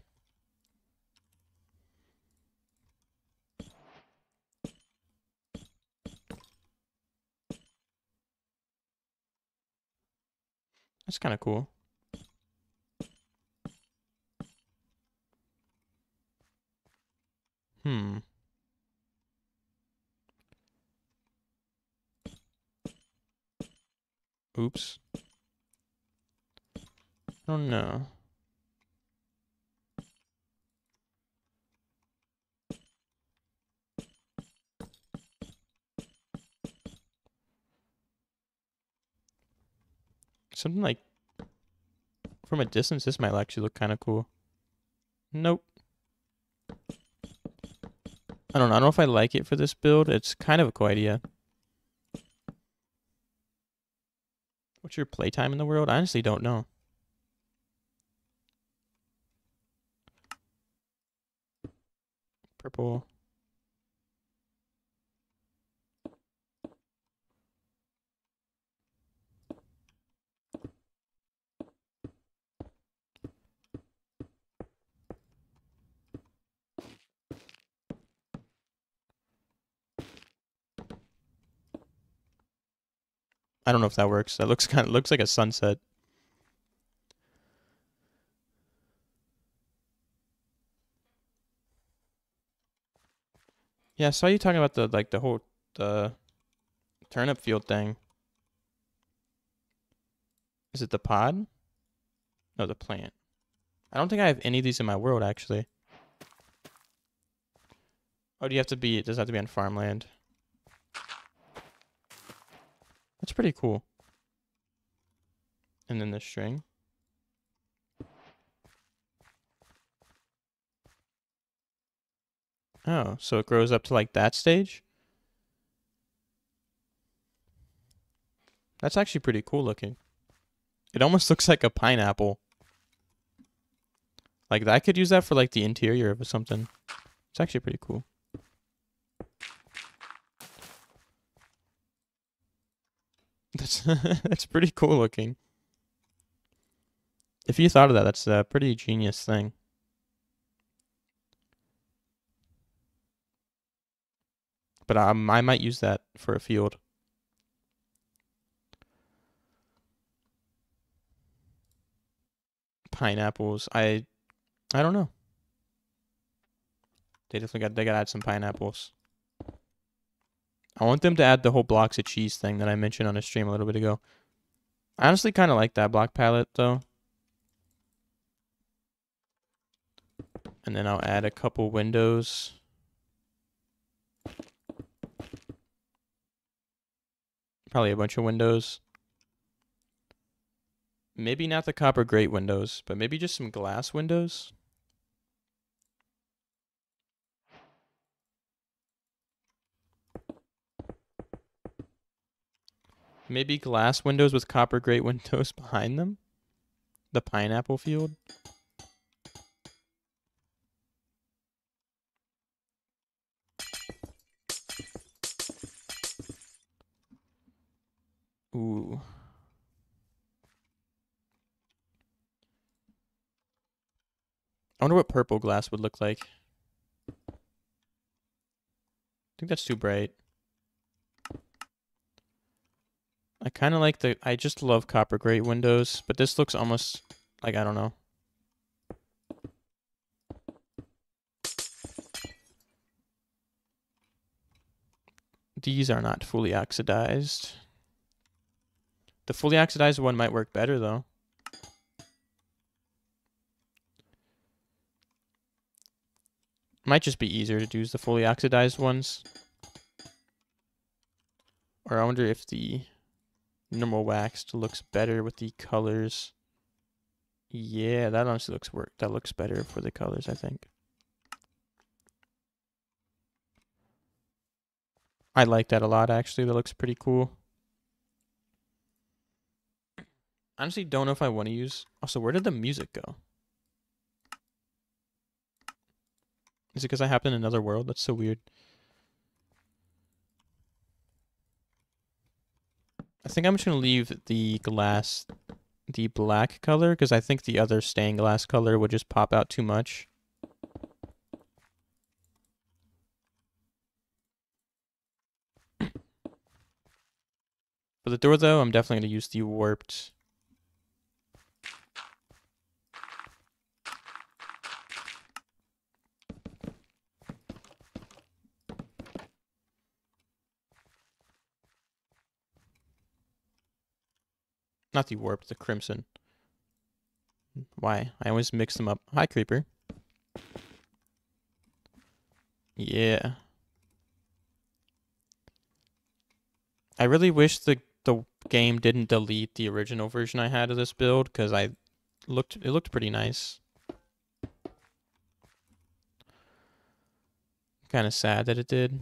That's kind of cool. Oops. I don't know. Something like from a distance, this might actually look kind of cool. Nope. I don't know if I like it for this build. It's kind of a cool idea. What's your playtime in the world? I honestly don't know. Purple. I don't know if that works. That looks like a sunset. Yeah, I saw you talking about the whole turnip field thing. Is it the pod? No, the plant. I don't think I have any of these in my world actually. Oh, does it have to be on farmland? That's pretty cool. And then the string. Oh, so it grows up to like that stage? That's actually pretty cool looking. It almost looks like a pineapple. Like I could use that for like the interior of something. It's actually pretty cool. That's pretty cool looking. If you thought of that, that's a pretty genius thing. But I might use that for a field. Pineapples. I don't know. They gotta add some pineapples. I want them to add the whole blocks of cheese thing that I mentioned on a stream a little bit ago. I honestly kind of like that block palette though. And then I'll add a couple windows. Probably a bunch of windows. Maybe not the copper grate windows, but maybe just some glass windows. Maybe glass windows with copper grate windows behind them. The pineapple field. Ooh. I wonder what purple glass would look like. I think that's too bright. I kind of like I just love copper grate windows, but this looks almost like, I don't know. These are not fully oxidized. The fully oxidized one might work better though. Might just be easier to use the fully oxidized ones. Or I wonder if the normal waxed looks better with the colors. Yeah, that honestly looks better for the colors, I think. I like that a lot, actually. That looks pretty cool. Honestly, don't know if I want to use... Also, where did the music go? Is it because I happen in another world? That's so weird. I think I'm just going to leave the glass, the black color, because I think the other stained glass color would just pop out too much. For the door, though, I'm definitely going to use the warped. Not the warped, the crimson. Why? I always mix them up. Hi, creeper. Yeah. I really wish the game didn't delete the original version I had of this build, because it looked pretty nice. Kind of sad that it did.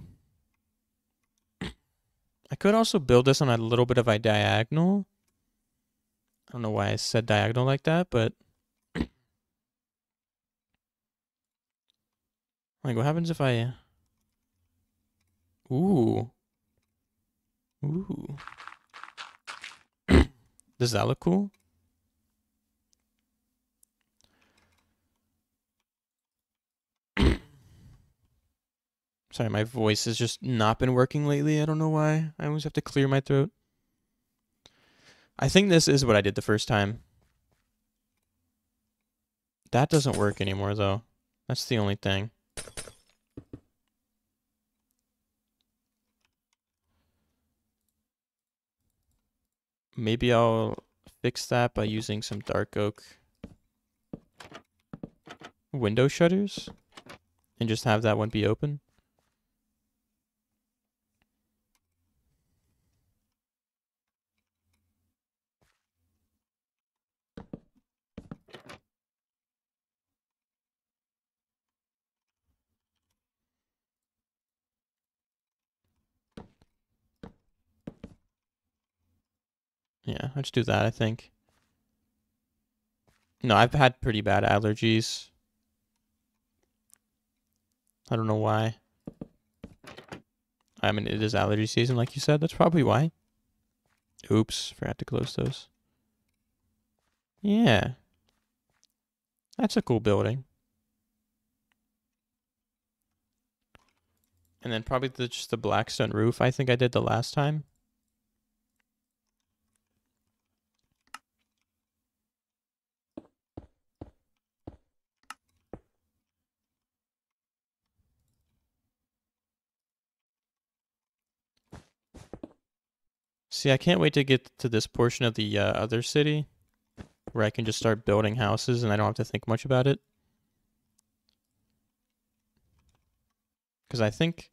I could also build this on a little bit of a diagonal. I don't know why I said diagonal like that, but... Like, what happens if I... Ooh. Ooh. Does that look cool? Sorry, my voice has just not been working lately. I don't know why. I always have to clear my throat. I think this is what I did the first time. That doesn't work anymore, though. That's the only thing. Maybe I'll fix that by using some dark oak window shutters and just have that one be open. Yeah, I'll just do that, I think. No, I've had pretty bad allergies. I don't know why. I mean, it is allergy season, like you said. That's probably why. Oops, forgot to close those. Yeah. That's a cool building. And then probably just the blackstone roof I think I did the last time. See, I can't wait to get to this portion of the other city where I can just start building houses and I don't have to think much about it. Because I think,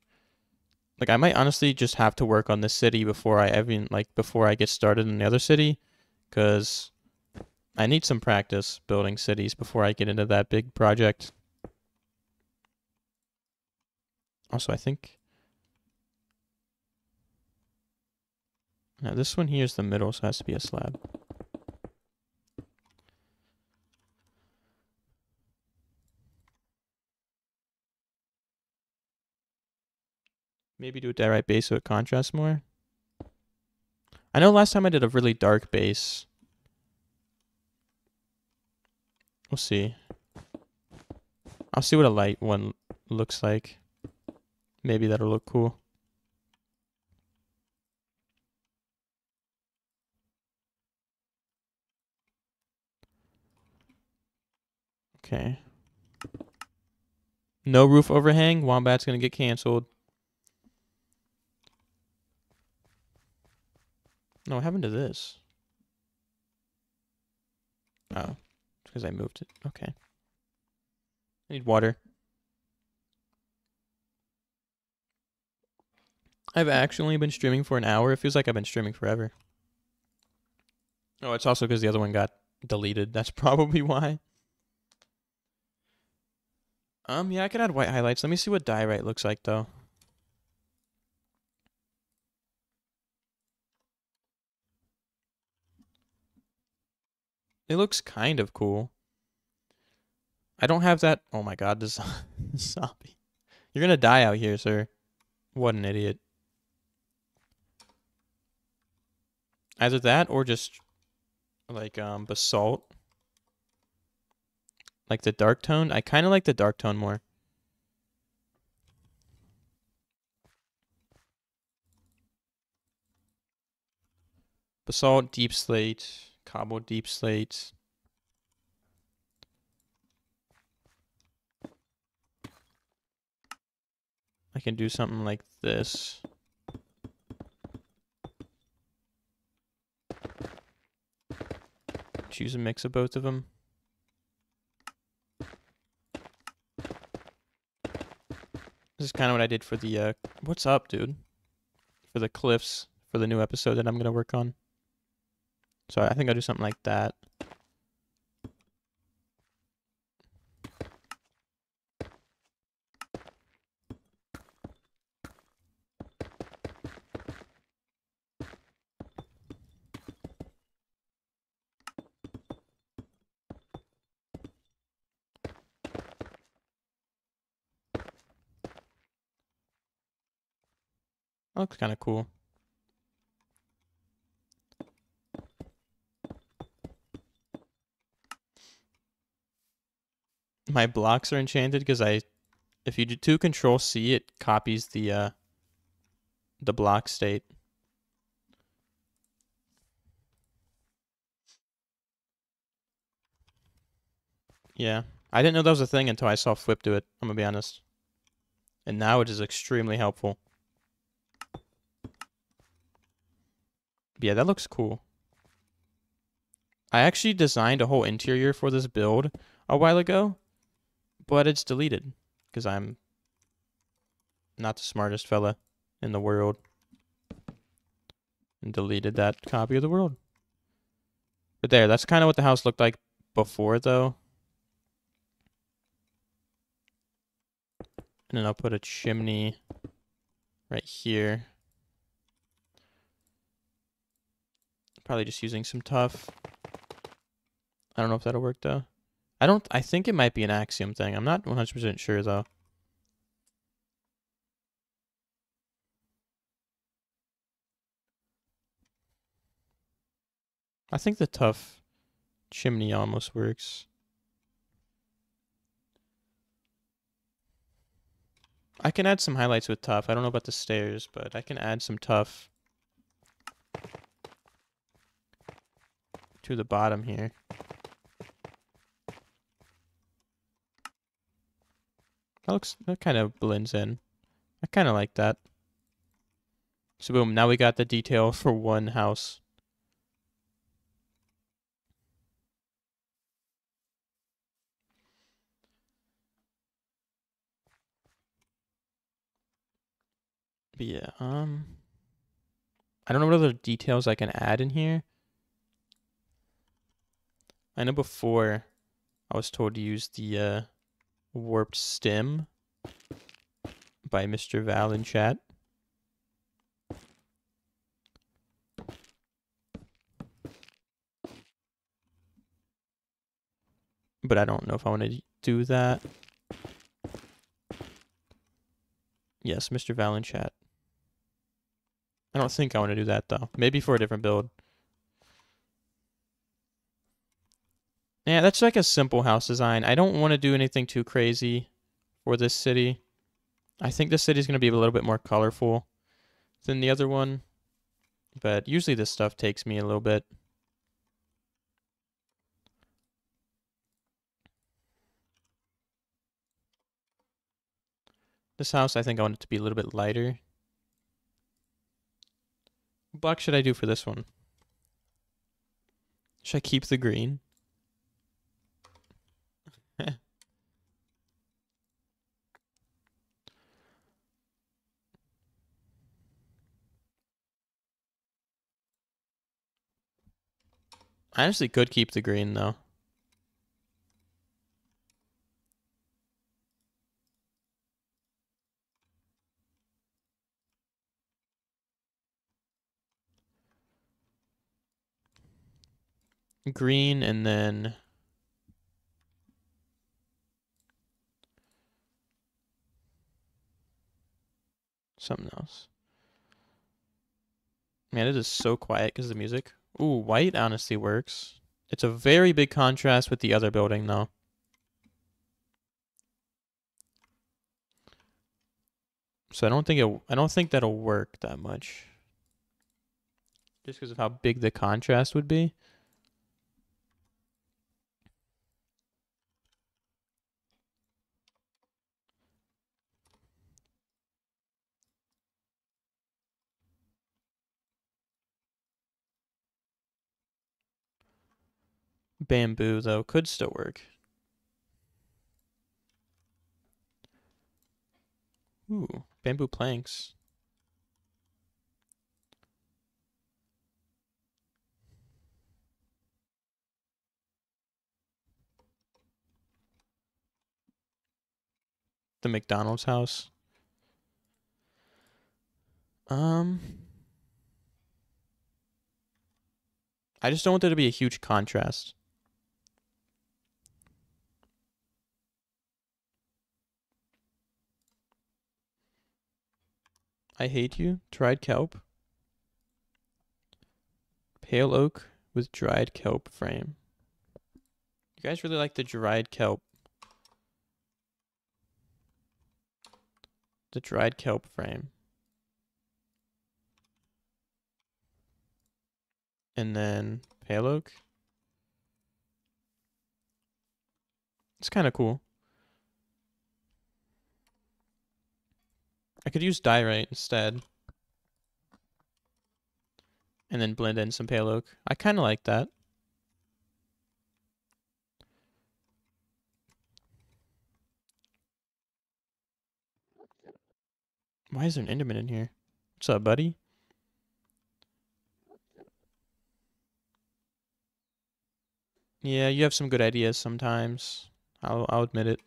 like, I might honestly just have to work on this city before I get started in the other city. Because I need some practice building cities before I get into that big project. Also, I think... Now, this one here is the middle, so it has to be a slab. Maybe do a diorite base so it contrasts more. I know last time I did a really dark base. We'll see. I'll see what a light one looks like. Maybe that'll look cool. Okay. No roof overhang. Wombat's gonna get canceled. No, what happened to this? Oh, because I moved it. Okay. I need water. I've actually been streaming for an hour. It feels like I've been streaming forever. Oh, it's also because the other one got deleted. That's probably why. Yeah, I could add white highlights. Let me see what diorite looks like, though. It looks kind of cool. I don't have that. Oh my god, this zombie. You're gonna die out here, sir. What an idiot. Either that or just like basalt. Like the dark tone. I kind of like the dark tone more. Basalt, deep slate, cobble, deep slate. I can do something like this. Choose a mix of both of them. This is kind of what I did for the, what's up, dude? For the cliffs, for the new episode that I'm going to work on. So I think I'll do something like that. That looks kind of cool. My blocks are enchanted because if you do Control C, it copies the block state. Yeah, I didn't know that was a thing until I saw Flip do it. I'm gonna be honest. And now it is extremely helpful. But yeah, that looks cool. I actually designed a whole interior for this build a while ago, but it's deleted because I'm not the smartest fella in the world and deleted that copy of the world. But there, that's kind of what the house looked like before, though. And then I'll put a chimney right here. Probably just using some tuff. I don't know if that'll work, though. I think it might be an axiom thing. I'm not 100% sure, though. I think the tuff chimney almost works. I can add some highlights with tuff. I don't know about the stairs, but I can add some tuff to the bottom here. That kind of blends in. I kind of like that. So boom, now we got the detail for one house. But yeah, I don't know what other details I can add in here. I know before I was told to use the warped stem by Mr. Val in chat. But I don't know if I want to do that. Yes, Mr. Val in chat. I don't think I want to do that, though. Maybe for a different build. Yeah, that's like a simple house design. I don't want to do anything too crazy for this city. I think this city is going to be a little bit more colorful than the other one. But usually this stuff takes me a little bit. This house, I think I want it to be a little bit lighter. What block should I do for this one? Should I keep the green? I honestly could keep the green though. Green and then something else. Man, it is so quiet because of the music. Ooh, white honestly works. It's a very big contrast with the other building though. So I don't think that'll work that much. Just because of how big the contrast would be. Bamboo though could still work. Ooh, bamboo planks. The McDonald's house. I just don't want there to be a huge contrast. I hate you. Dried kelp. Pale oak with dried kelp frame. You guys really like the dried kelp. The dried kelp frame. And then pale oak. It's kind of cool. I could use diorite instead. And then blend in some pale oak. I kind of like that. Why is there an Enderman in here? What's up, buddy? Yeah, you have some good ideas sometimes. I'll admit it.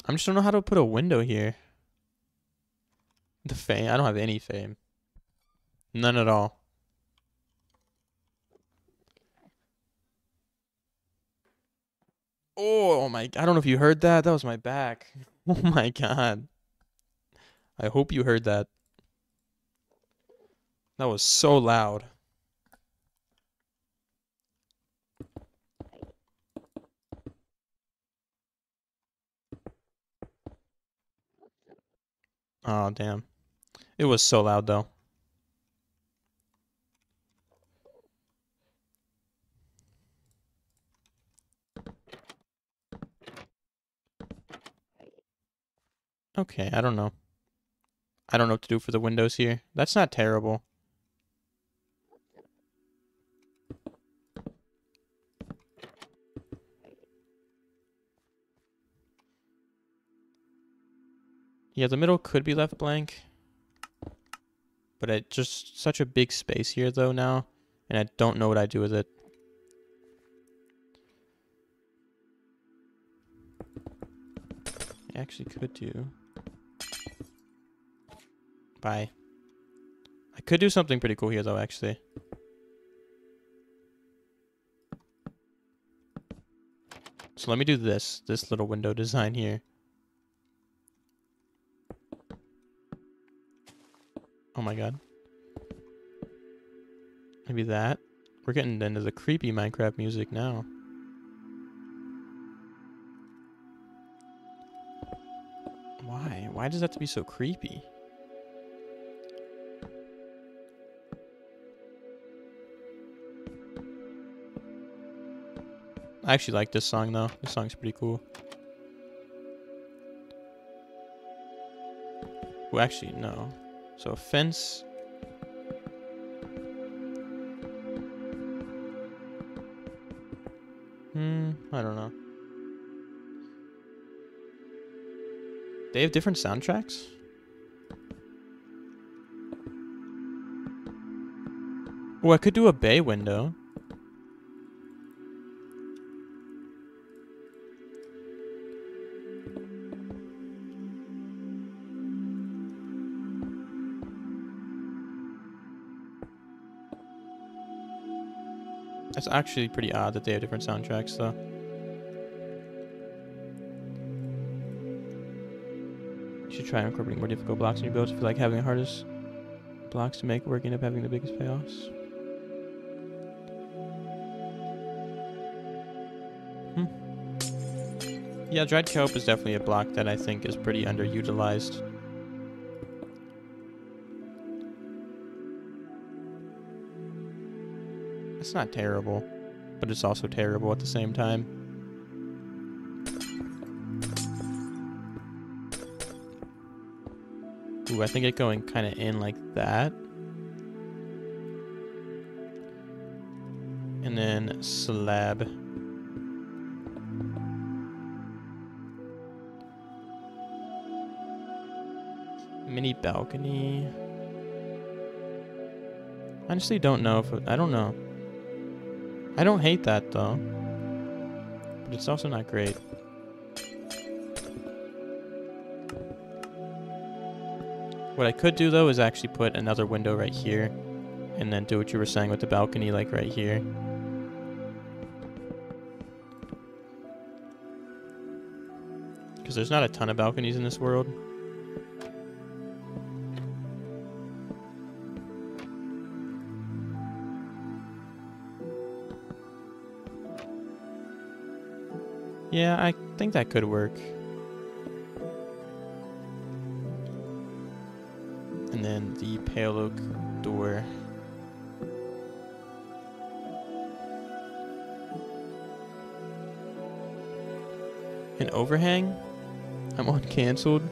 I just don't know how to put a window here. The fame. I don't have any fame. None at all. Oh my, I don't know if you heard that. That was my back. Oh my god. I hope you heard that. That was so loud. Oh, damn. It was so loud though. Okay, I don't know. I don't know what to do for the windows here. That's not terrible. Yeah, the middle could be left blank. But it's just such a big space here though now. And I don't know what I do with it. I actually could do. Bye. I could do something pretty cool here though, actually. So let me do this little window design here. Oh my god. Maybe that. We're getting into the creepy Minecraft music now. Why? Why does that have to be so creepy? I actually like this song though. This song's pretty cool. Well, actually, no. So a fence. They have different soundtracks? Oh, I could do a bay window. That's actually pretty odd that they have different soundtracks, though. You should try incorporating more difficult blocks in your builds if you like having the hardest blocks to make work, end up having the biggest payoffs. Yeah, dried kelp is definitely a block that I think is pretty underutilized. It's not terrible, but it's also terrible at the same time. Ooh, I think it going kind of in like that. And then slab. Mini balcony. Honestly, don't know if I don't know. I don't hate that though, but it's also not great. What I could do though is actually put another window right here, and then do what you were saying with the balcony, like right here. Because there's not a ton of balconies in this world. Yeah, I think that could work. And then the pale oak door. An overhang? I'm on canceled.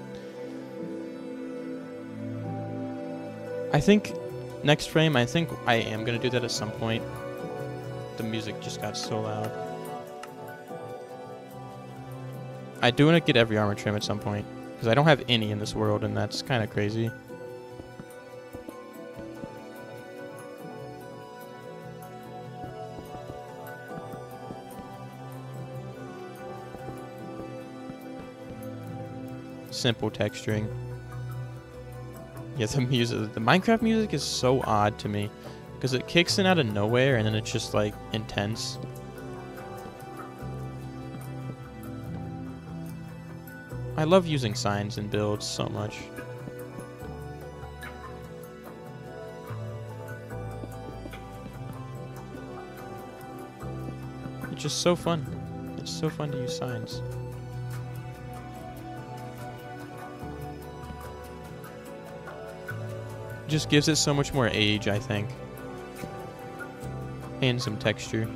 I think next frame, I think I am going to do that at some point. The music just got so loud. I do want to get every armor trim at some point, because I don't have any in this world, and that's kind of crazy. Simple texturing. Yeah, the music, the Minecraft music is so odd to me, because it kicks in out of nowhere, and then it's just like intense. I love using signs in builds so much. It's just so fun. It's so fun to use signs. It just gives it so much more age, I think. And some texture.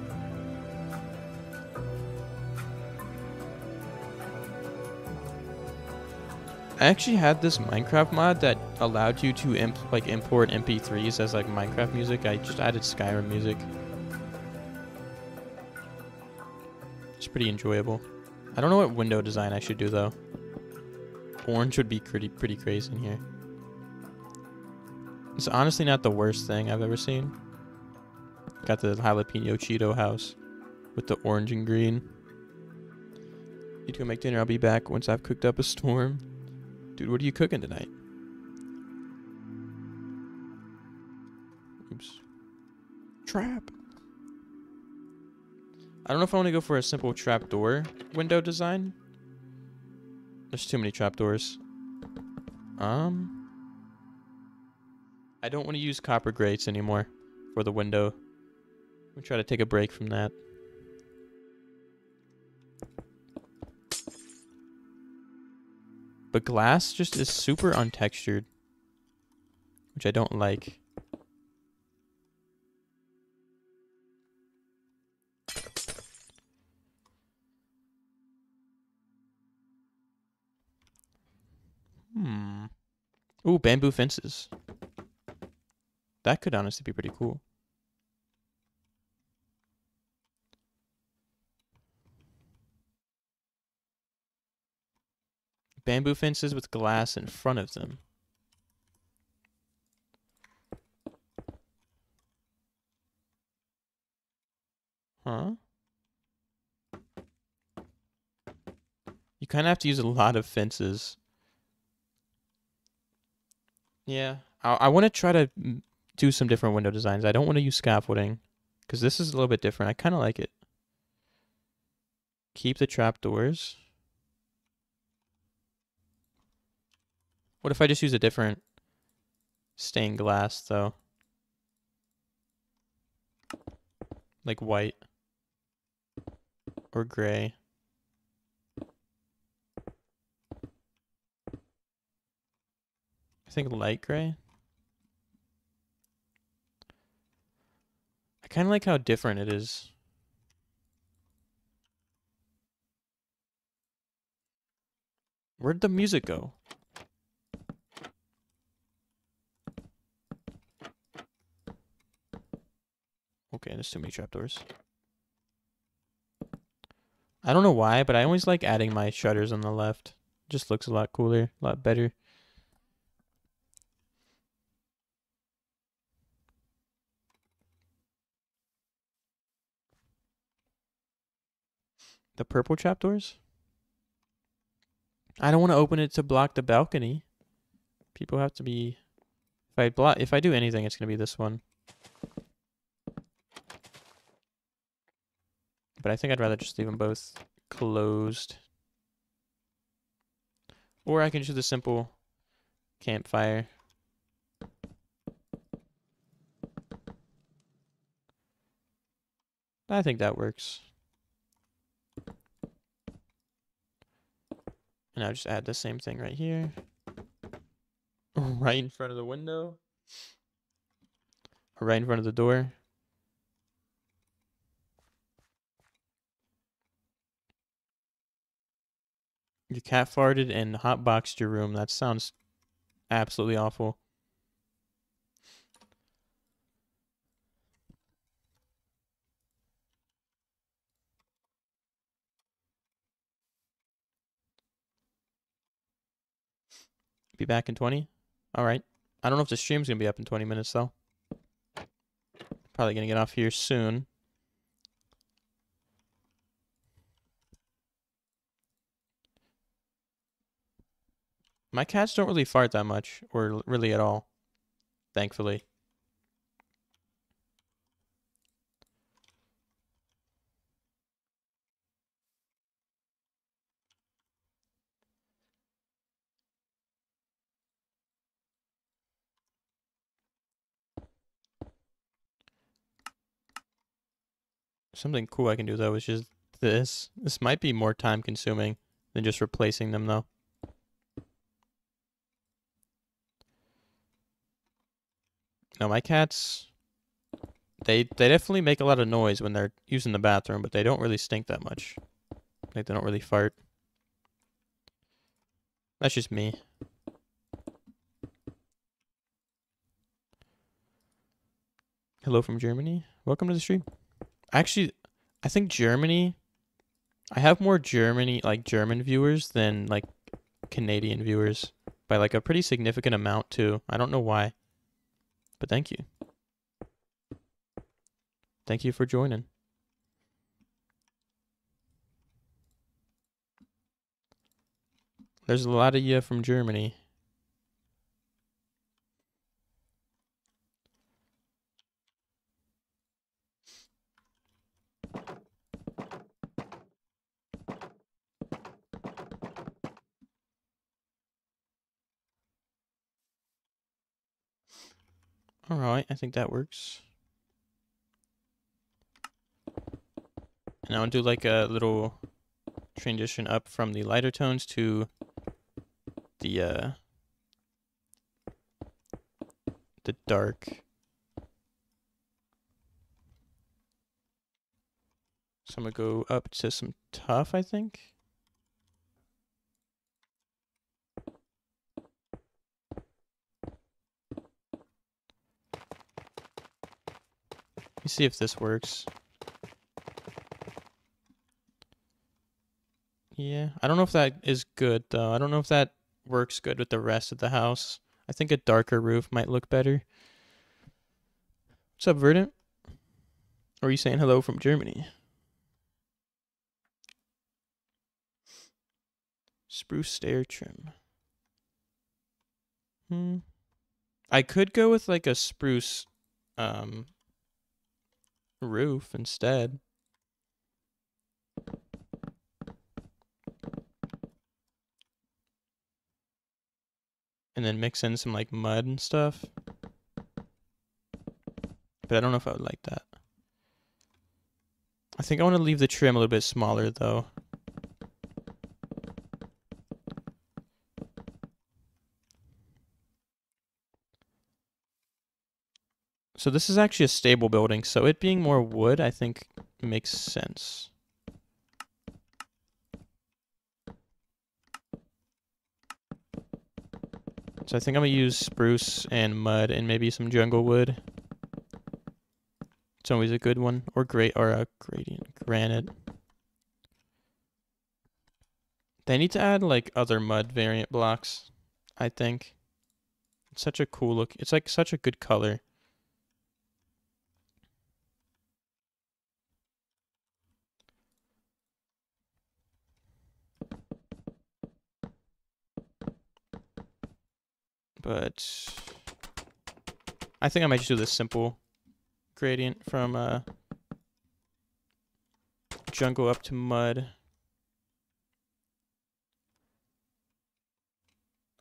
I actually had this Minecraft mod that allowed you to import MP3s as like Minecraft music. I just added Skyrim music. It's pretty enjoyable. I don't know what window design I should do though. Orange would be pretty crazy in here. It's honestly not the worst thing I've ever seen. Got the jalapeno Cheeto house with the orange and green. Need to go make dinner. I'll be back once I've cooked up a storm. Dude, what are you cooking tonight? Oops. Trap. I don't know if I want to go for a simple trapdoor window design. There's too many trapdoors. I don't want to use copper grates anymore for the window. We'll try to take a break from that. But glass just is super untextured, which I don't like. Ooh, bamboo fences. That could honestly be pretty cool. Bamboo fences with glass in front of them. Huh? You kind of have to use a lot of fences. Yeah. I want to try to do some different window designs. I don't want to use scaffolding because this is a little bit different. I kind of like it. Keep the trapdoors. What if I just use a different stained glass, though? Like white. Or gray. I think light gray. I kind of like how different it is. Where'd the music go? Okay, there's too many trapdoors. I don't know why, but I always like adding my shutters on the left. Just looks a lot cooler, a lot better. The purple trapdoors? I don't want to open it to block the balcony. People have to be... If I do anything, it's going to be this one. But I think I'd rather just leave them both closed. Or I can just do the simple campfire. I think that works. And I'll just add the same thing right here. Right in front of the window. Or right in front of the door. Your cat farted and hotboxed your room. That sounds absolutely awful. Be back in 20? Alright. I don't know if the stream's going to be up in 20 minutes, though. Probably going to get off here soon. My cats don't really fart that much, or really at all. Thankfully. Something cool I can do, though, is just this. This might be more time consuming than just replacing them, though. No, my cats, they definitely make a lot of noise when they're using the bathroom, but they don't really stink that much. Like, they don't really fart. That's just me. Hello from Germany. Welcome to the stream. Actually, I think Germany, I have more German viewers than, like, Canadian viewers. By, like, a pretty significant amount, too. I don't know why. But thank you. Thank you for joining. There's a lot of you from Germany. Alright, I think that works. And I'll do like a little transition up from the lighter tones to the dark. So I'm gonna go up to some tough, I think. Let me see if this works. Yeah, I don't know if that is good though. I don't know if that works good with the rest of the house. I think a darker roof might look better. What's up, Verdant? Or are you saying hello from Germany? Spruce stair trim. I could go with like a spruce roof instead. And then mix in some like mud and stuff. But I don't know if I would like that. I think I want to leave the trim a little bit smaller though. So this is actually a stable building, so it being more wood, I think, makes sense. So I think I'm gonna use spruce and mud and maybe some jungle wood. It's always a good one, or a granite. They need to add like other mud variant blocks, I think. It's such a cool look. It's like such a good color. But I think I might just do this simple gradient from jungle up to mud.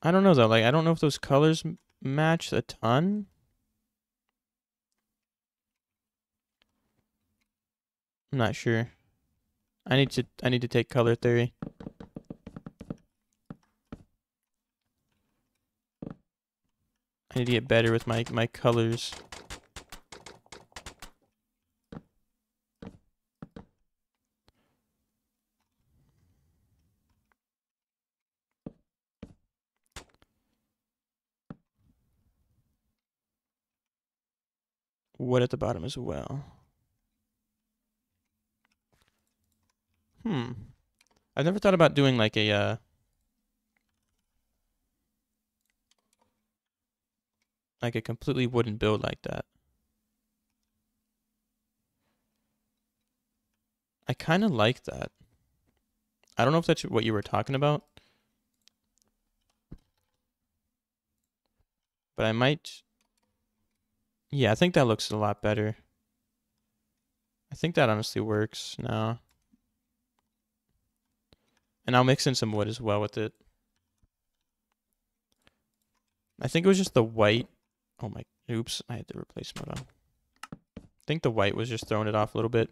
I don't know though, like I don't know if those colors match a ton. I'm not sure. I need to take color theory. I need to get better with my colors. Wood at the bottom as well. I've never thought about doing like a completely wooden build like that. I kind of like that. I don't know if that's what you were talking about. But I might... Yeah, I think that looks a lot better. I think that honestly works now. And I'll mix in some wood as well with it. I think it was just the white. Oh my... Oops, I had to replace mode on. I think the white was just throwing it off a little bit.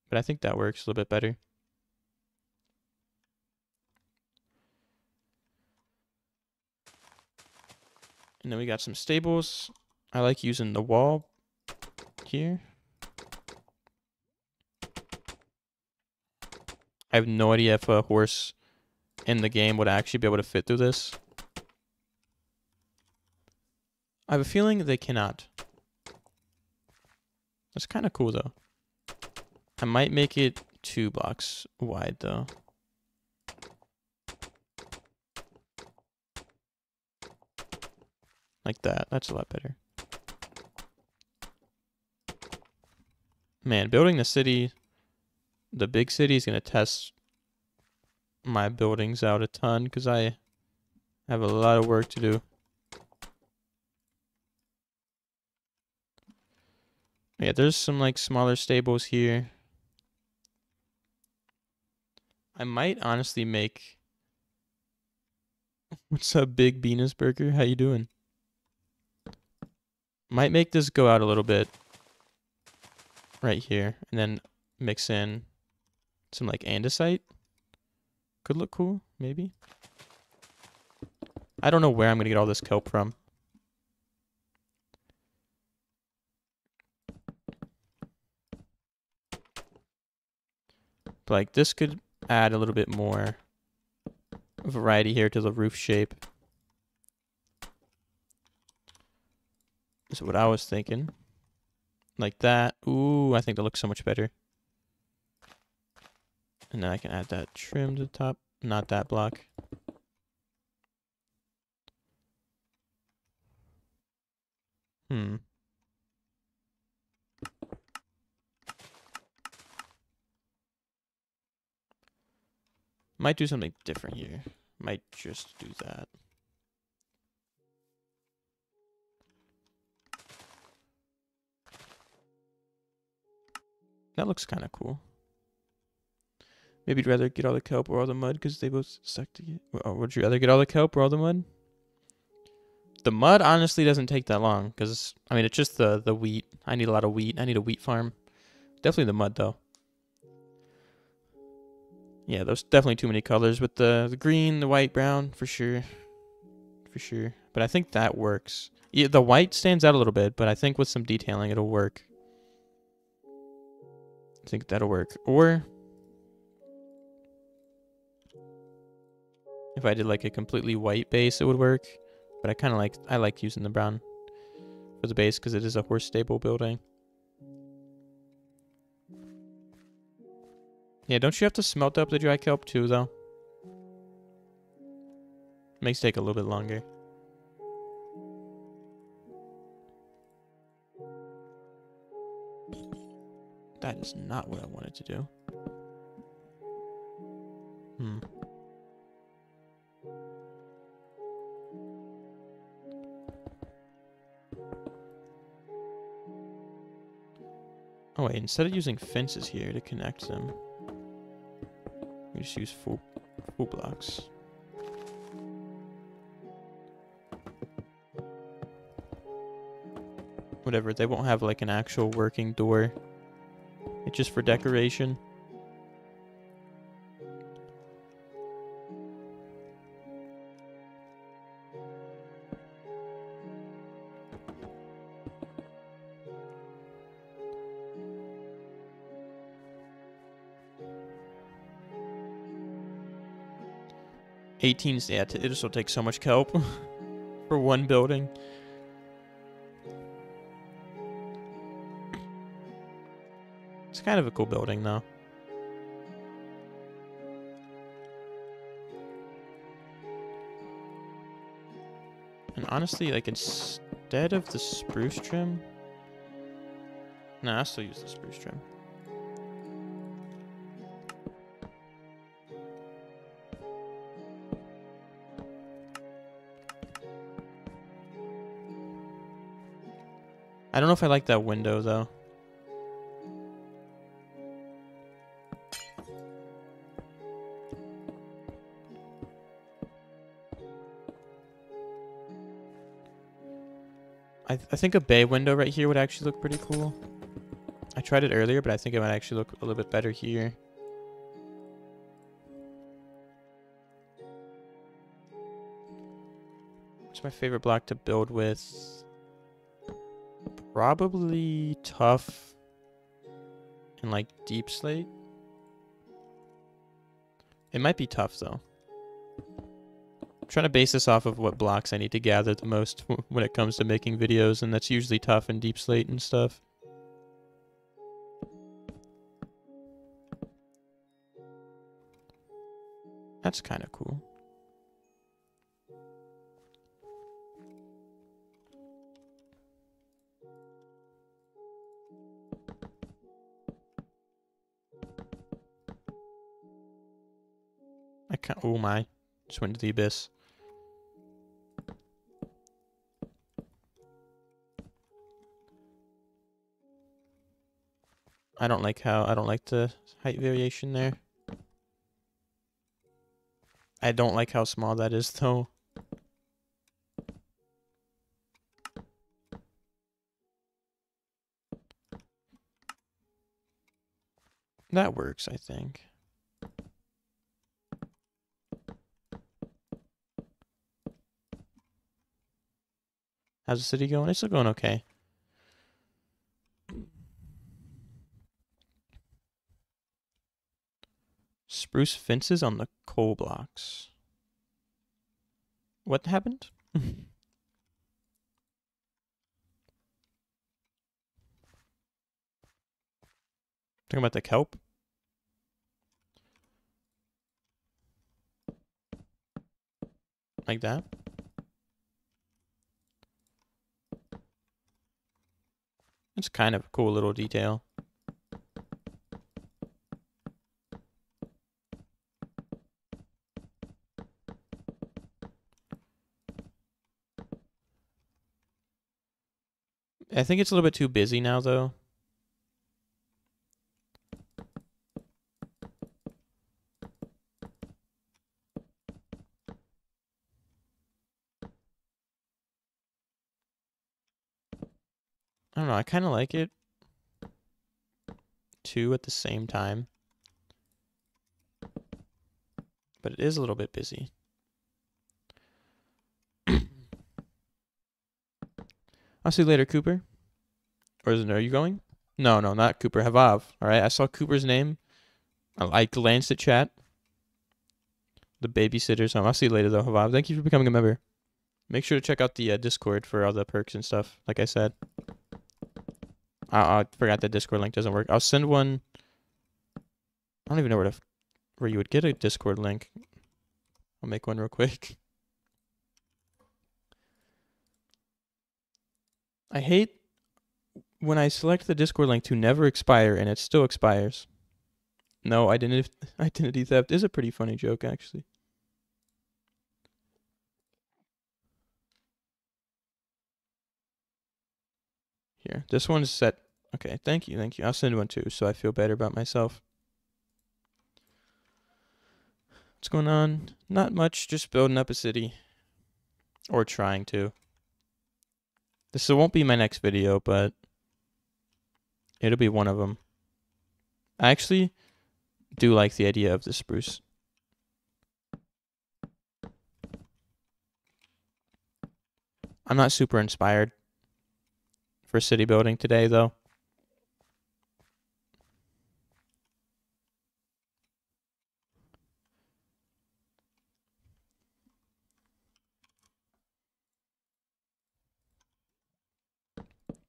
But I think that works a little bit better. And then we got some stables. I like using the wall here. I have no idea if a horse in the game would actually be able to fit through this. I have a feeling they cannot. That's kind of cool though. I might make it 2 blocks wide though. Like that. That's a lot better. Man, building the city, the big city is going to test my buildings out a ton because I have a lot of work to do. Yeah, there's some like smaller stables here. I might honestly make... What's up, Big Venus Burger? How you doing? Might make this go out a little bit right here and then mix in some like andesite. Could look cool, maybe. I don't know where I'm gonna get all this kelp from. But like this could add a little bit more variety here to the roof shape. Is what I was thinking. Like that. Ooh, I think that looks so much better. And then I can add that trim to the top. Not that block. Might do something different here. Might just do that. That looks kind of cool. Maybe you'd rather get all the kelp or all the mud because they both suck to get. Or would you rather get all the kelp or all the mud? The mud honestly doesn't take that long because, I mean, it's just the wheat. I need a lot of wheat. I need a wheat farm. Definitely the mud though. Yeah, there's definitely too many colors with the green, the white, brown, for sure. For sure. But I think that works. Yeah, the white stands out a little bit, but I think with some detailing it'll work. I think that'll work. Or if I did like a completely white base, it would work. But I like using the brown for the base because it is a horse stable building. Yeah, don't you have to smelt up the dry kelp too, though? Makes it take a little bit longer. That is not what I wanted to do. Oh wait, instead of using fences here to connect them, we just use full blocks. Whatever, they won't have like an actual working door. It's just for decoration. Yeah, it just will take so much kelp for one building. It's kind of a cool building, though. And honestly, like, instead of the spruce trim... No, I'll still use the spruce trim. I don't know if I like that window, though. I think a bay window right here would actually look pretty cool. I tried it earlier, but I think it might actually look a little bit better here. What's my favorite block to build with? Probably tough and like deep slate. It might be tough though. I'm trying to base this off of what blocks I need to gather the most when it comes to making videos, and that's usually tough and deep slate and stuff. That's kind of cool. I can't. Oh my! Just went to the abyss. I don't like the height variation there. I don't like how small that is though. That works, I think. How's the city going? It's still going okay. Spruce fences on the coal blocks. What happened? Talking about the kelp? Like that. It's kind of a cool little detail. I think it's a little bit too busy now, though. I don't know. I kind of like it. Two at the same time. But it is a little bit busy. I'll see you later, Cooper. Or is it, are you going? No, not Cooper. Havav. Alright, I saw Cooper's name. I glanced at chat. The babysitter's home. I'll see you later, though, Havav. Thank you for becoming a member. Make sure to check out the Discord for all the perks and stuff, like I said. I forgot the Discord link doesn't work. I'll send one. I don't even know where you would get a Discord link. I'll make one real quick. I hate when I select the Discord link to never expire and it still expires. No, identity theft is a pretty funny joke, actually. Here, this one's set. Okay, thank you. I'll send one too, so I feel better about myself. What's going on? Not much, just building up a city. Or trying to. This won't be my next video, but it'll be one of them. I actually do like the idea of the spruce. I'm not super inspired for city building today, though.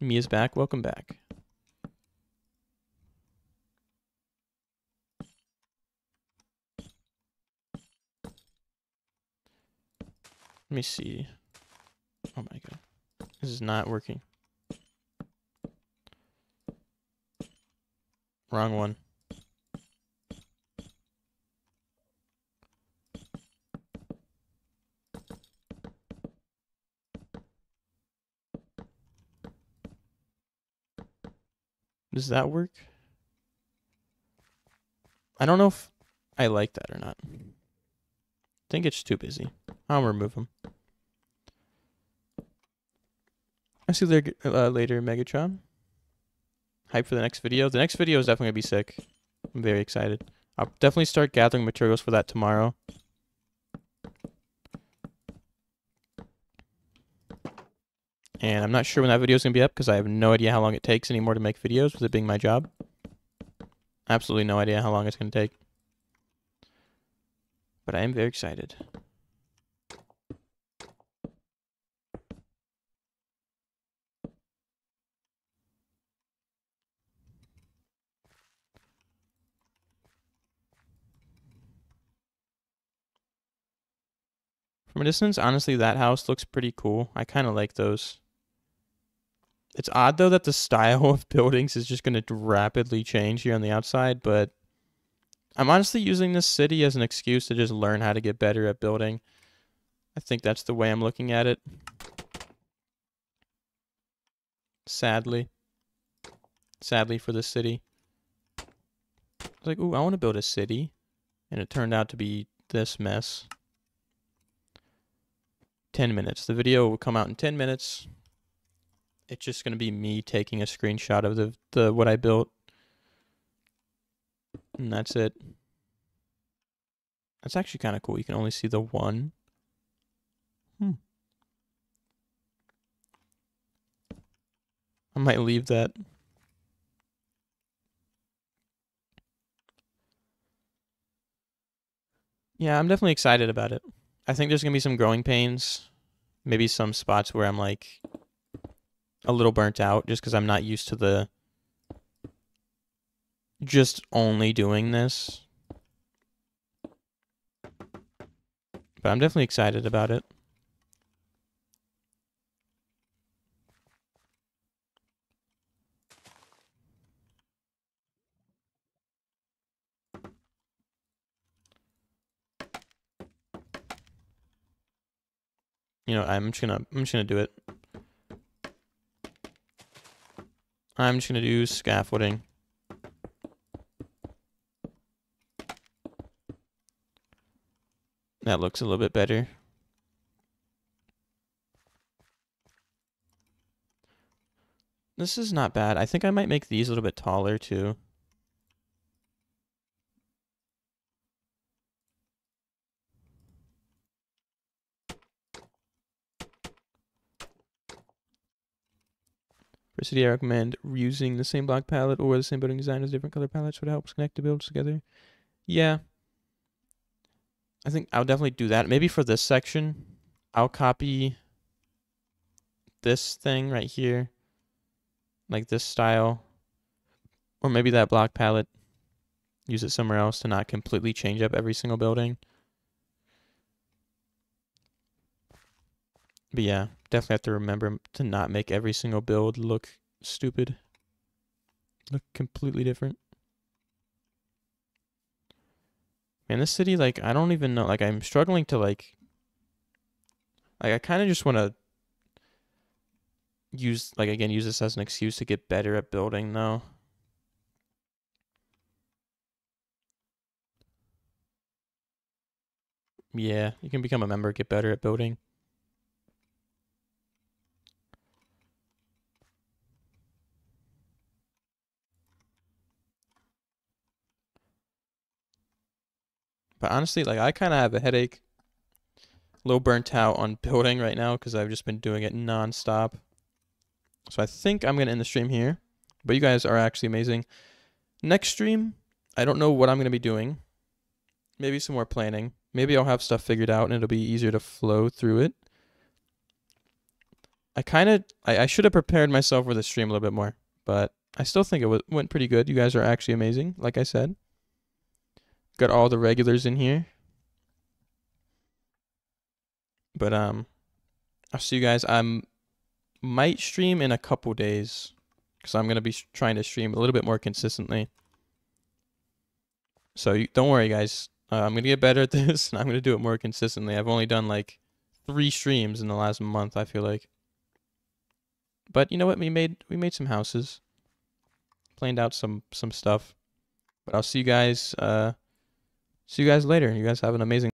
Mia's back. Welcome back. Let me see. Oh my god. This is not working. Wrong one. Does that work? I don't know if I like that or not. I think it's too busy. I'll remove them. I'll see you later, Megatron. Hype for the next video. The next video is definitely going to be sick. I'm very excited. I'll definitely start gathering materials for that tomorrow. And I'm not sure when that video is going to be up because I have no idea how long it takes anymore to make videos with it being my job. Absolutely no idea how long it's going to take. But I am very excited. From a distance, honestly, that house looks pretty cool. I kind of like those. It's odd, though, that the style of buildings is just going to rapidly change here on the outside, but I'm honestly using this city as an excuse to just learn how to get better at building. I think that's the way I'm looking at it. Sadly. Sadly for the city. I was like, ooh, I want to build a city. And it turned out to be this mess. 10 minutes. The video will come out in 10 minutes. It's just going to be me taking a screenshot of the what I built. And that's it. That's actually kind of cool. You can only see the one. I might leave that. Yeah, I'm definitely excited about it. I think there's going to be some growing pains. Maybe some spots where I'm like a little burnt out just because I'm not used to the just only doing this. But I'm definitely excited about it. You know, I'm just gonna do it. I'm just gonna do scaffolding. That looks a little bit better. This is not bad. I think I might make these a little bit taller too. For city, I recommend using the same block palette or the same building design as different color palettes, would help connect the builds together. Yeah. I think I'll definitely do that. Maybe for this section, I'll copy this thing right here, like this style, or maybe that block palette, use it somewhere else to not completely change up every single building. But yeah, definitely have to remember to not make every single build look stupid, look completely different. Man, this city, like, I don't even know, like, I'm struggling to, like I kind of just want to use, like, again, use this as an excuse to get better at building, though. Yeah, you can become a member, get better at building. But honestly, like, I kind of have a headache, a little burnt out on building right now because I've just been doing it nonstop. So I think I'm going to end the stream here. But you guys are actually amazing. Next stream, I don't know what I'm going to be doing. Maybe some more planning. Maybe I'll have stuff figured out and it'll be easier to flow through it. I should have prepared myself for the stream a little bit more. But I still think it went pretty good. You guys are actually amazing, like I said. Got all the regulars in here. But I'll see you guys. I might stream in a couple days because I'm gonna be trying to stream a little bit more consistently. So don't worry, guys. I'm gonna get better at this, and I'm gonna do it more consistently. I've only done like 3 streams in the last month, I feel like. But you know what? We made some houses, planned out some stuff. But I'll see you guys. See you guys later. You guys have an amazing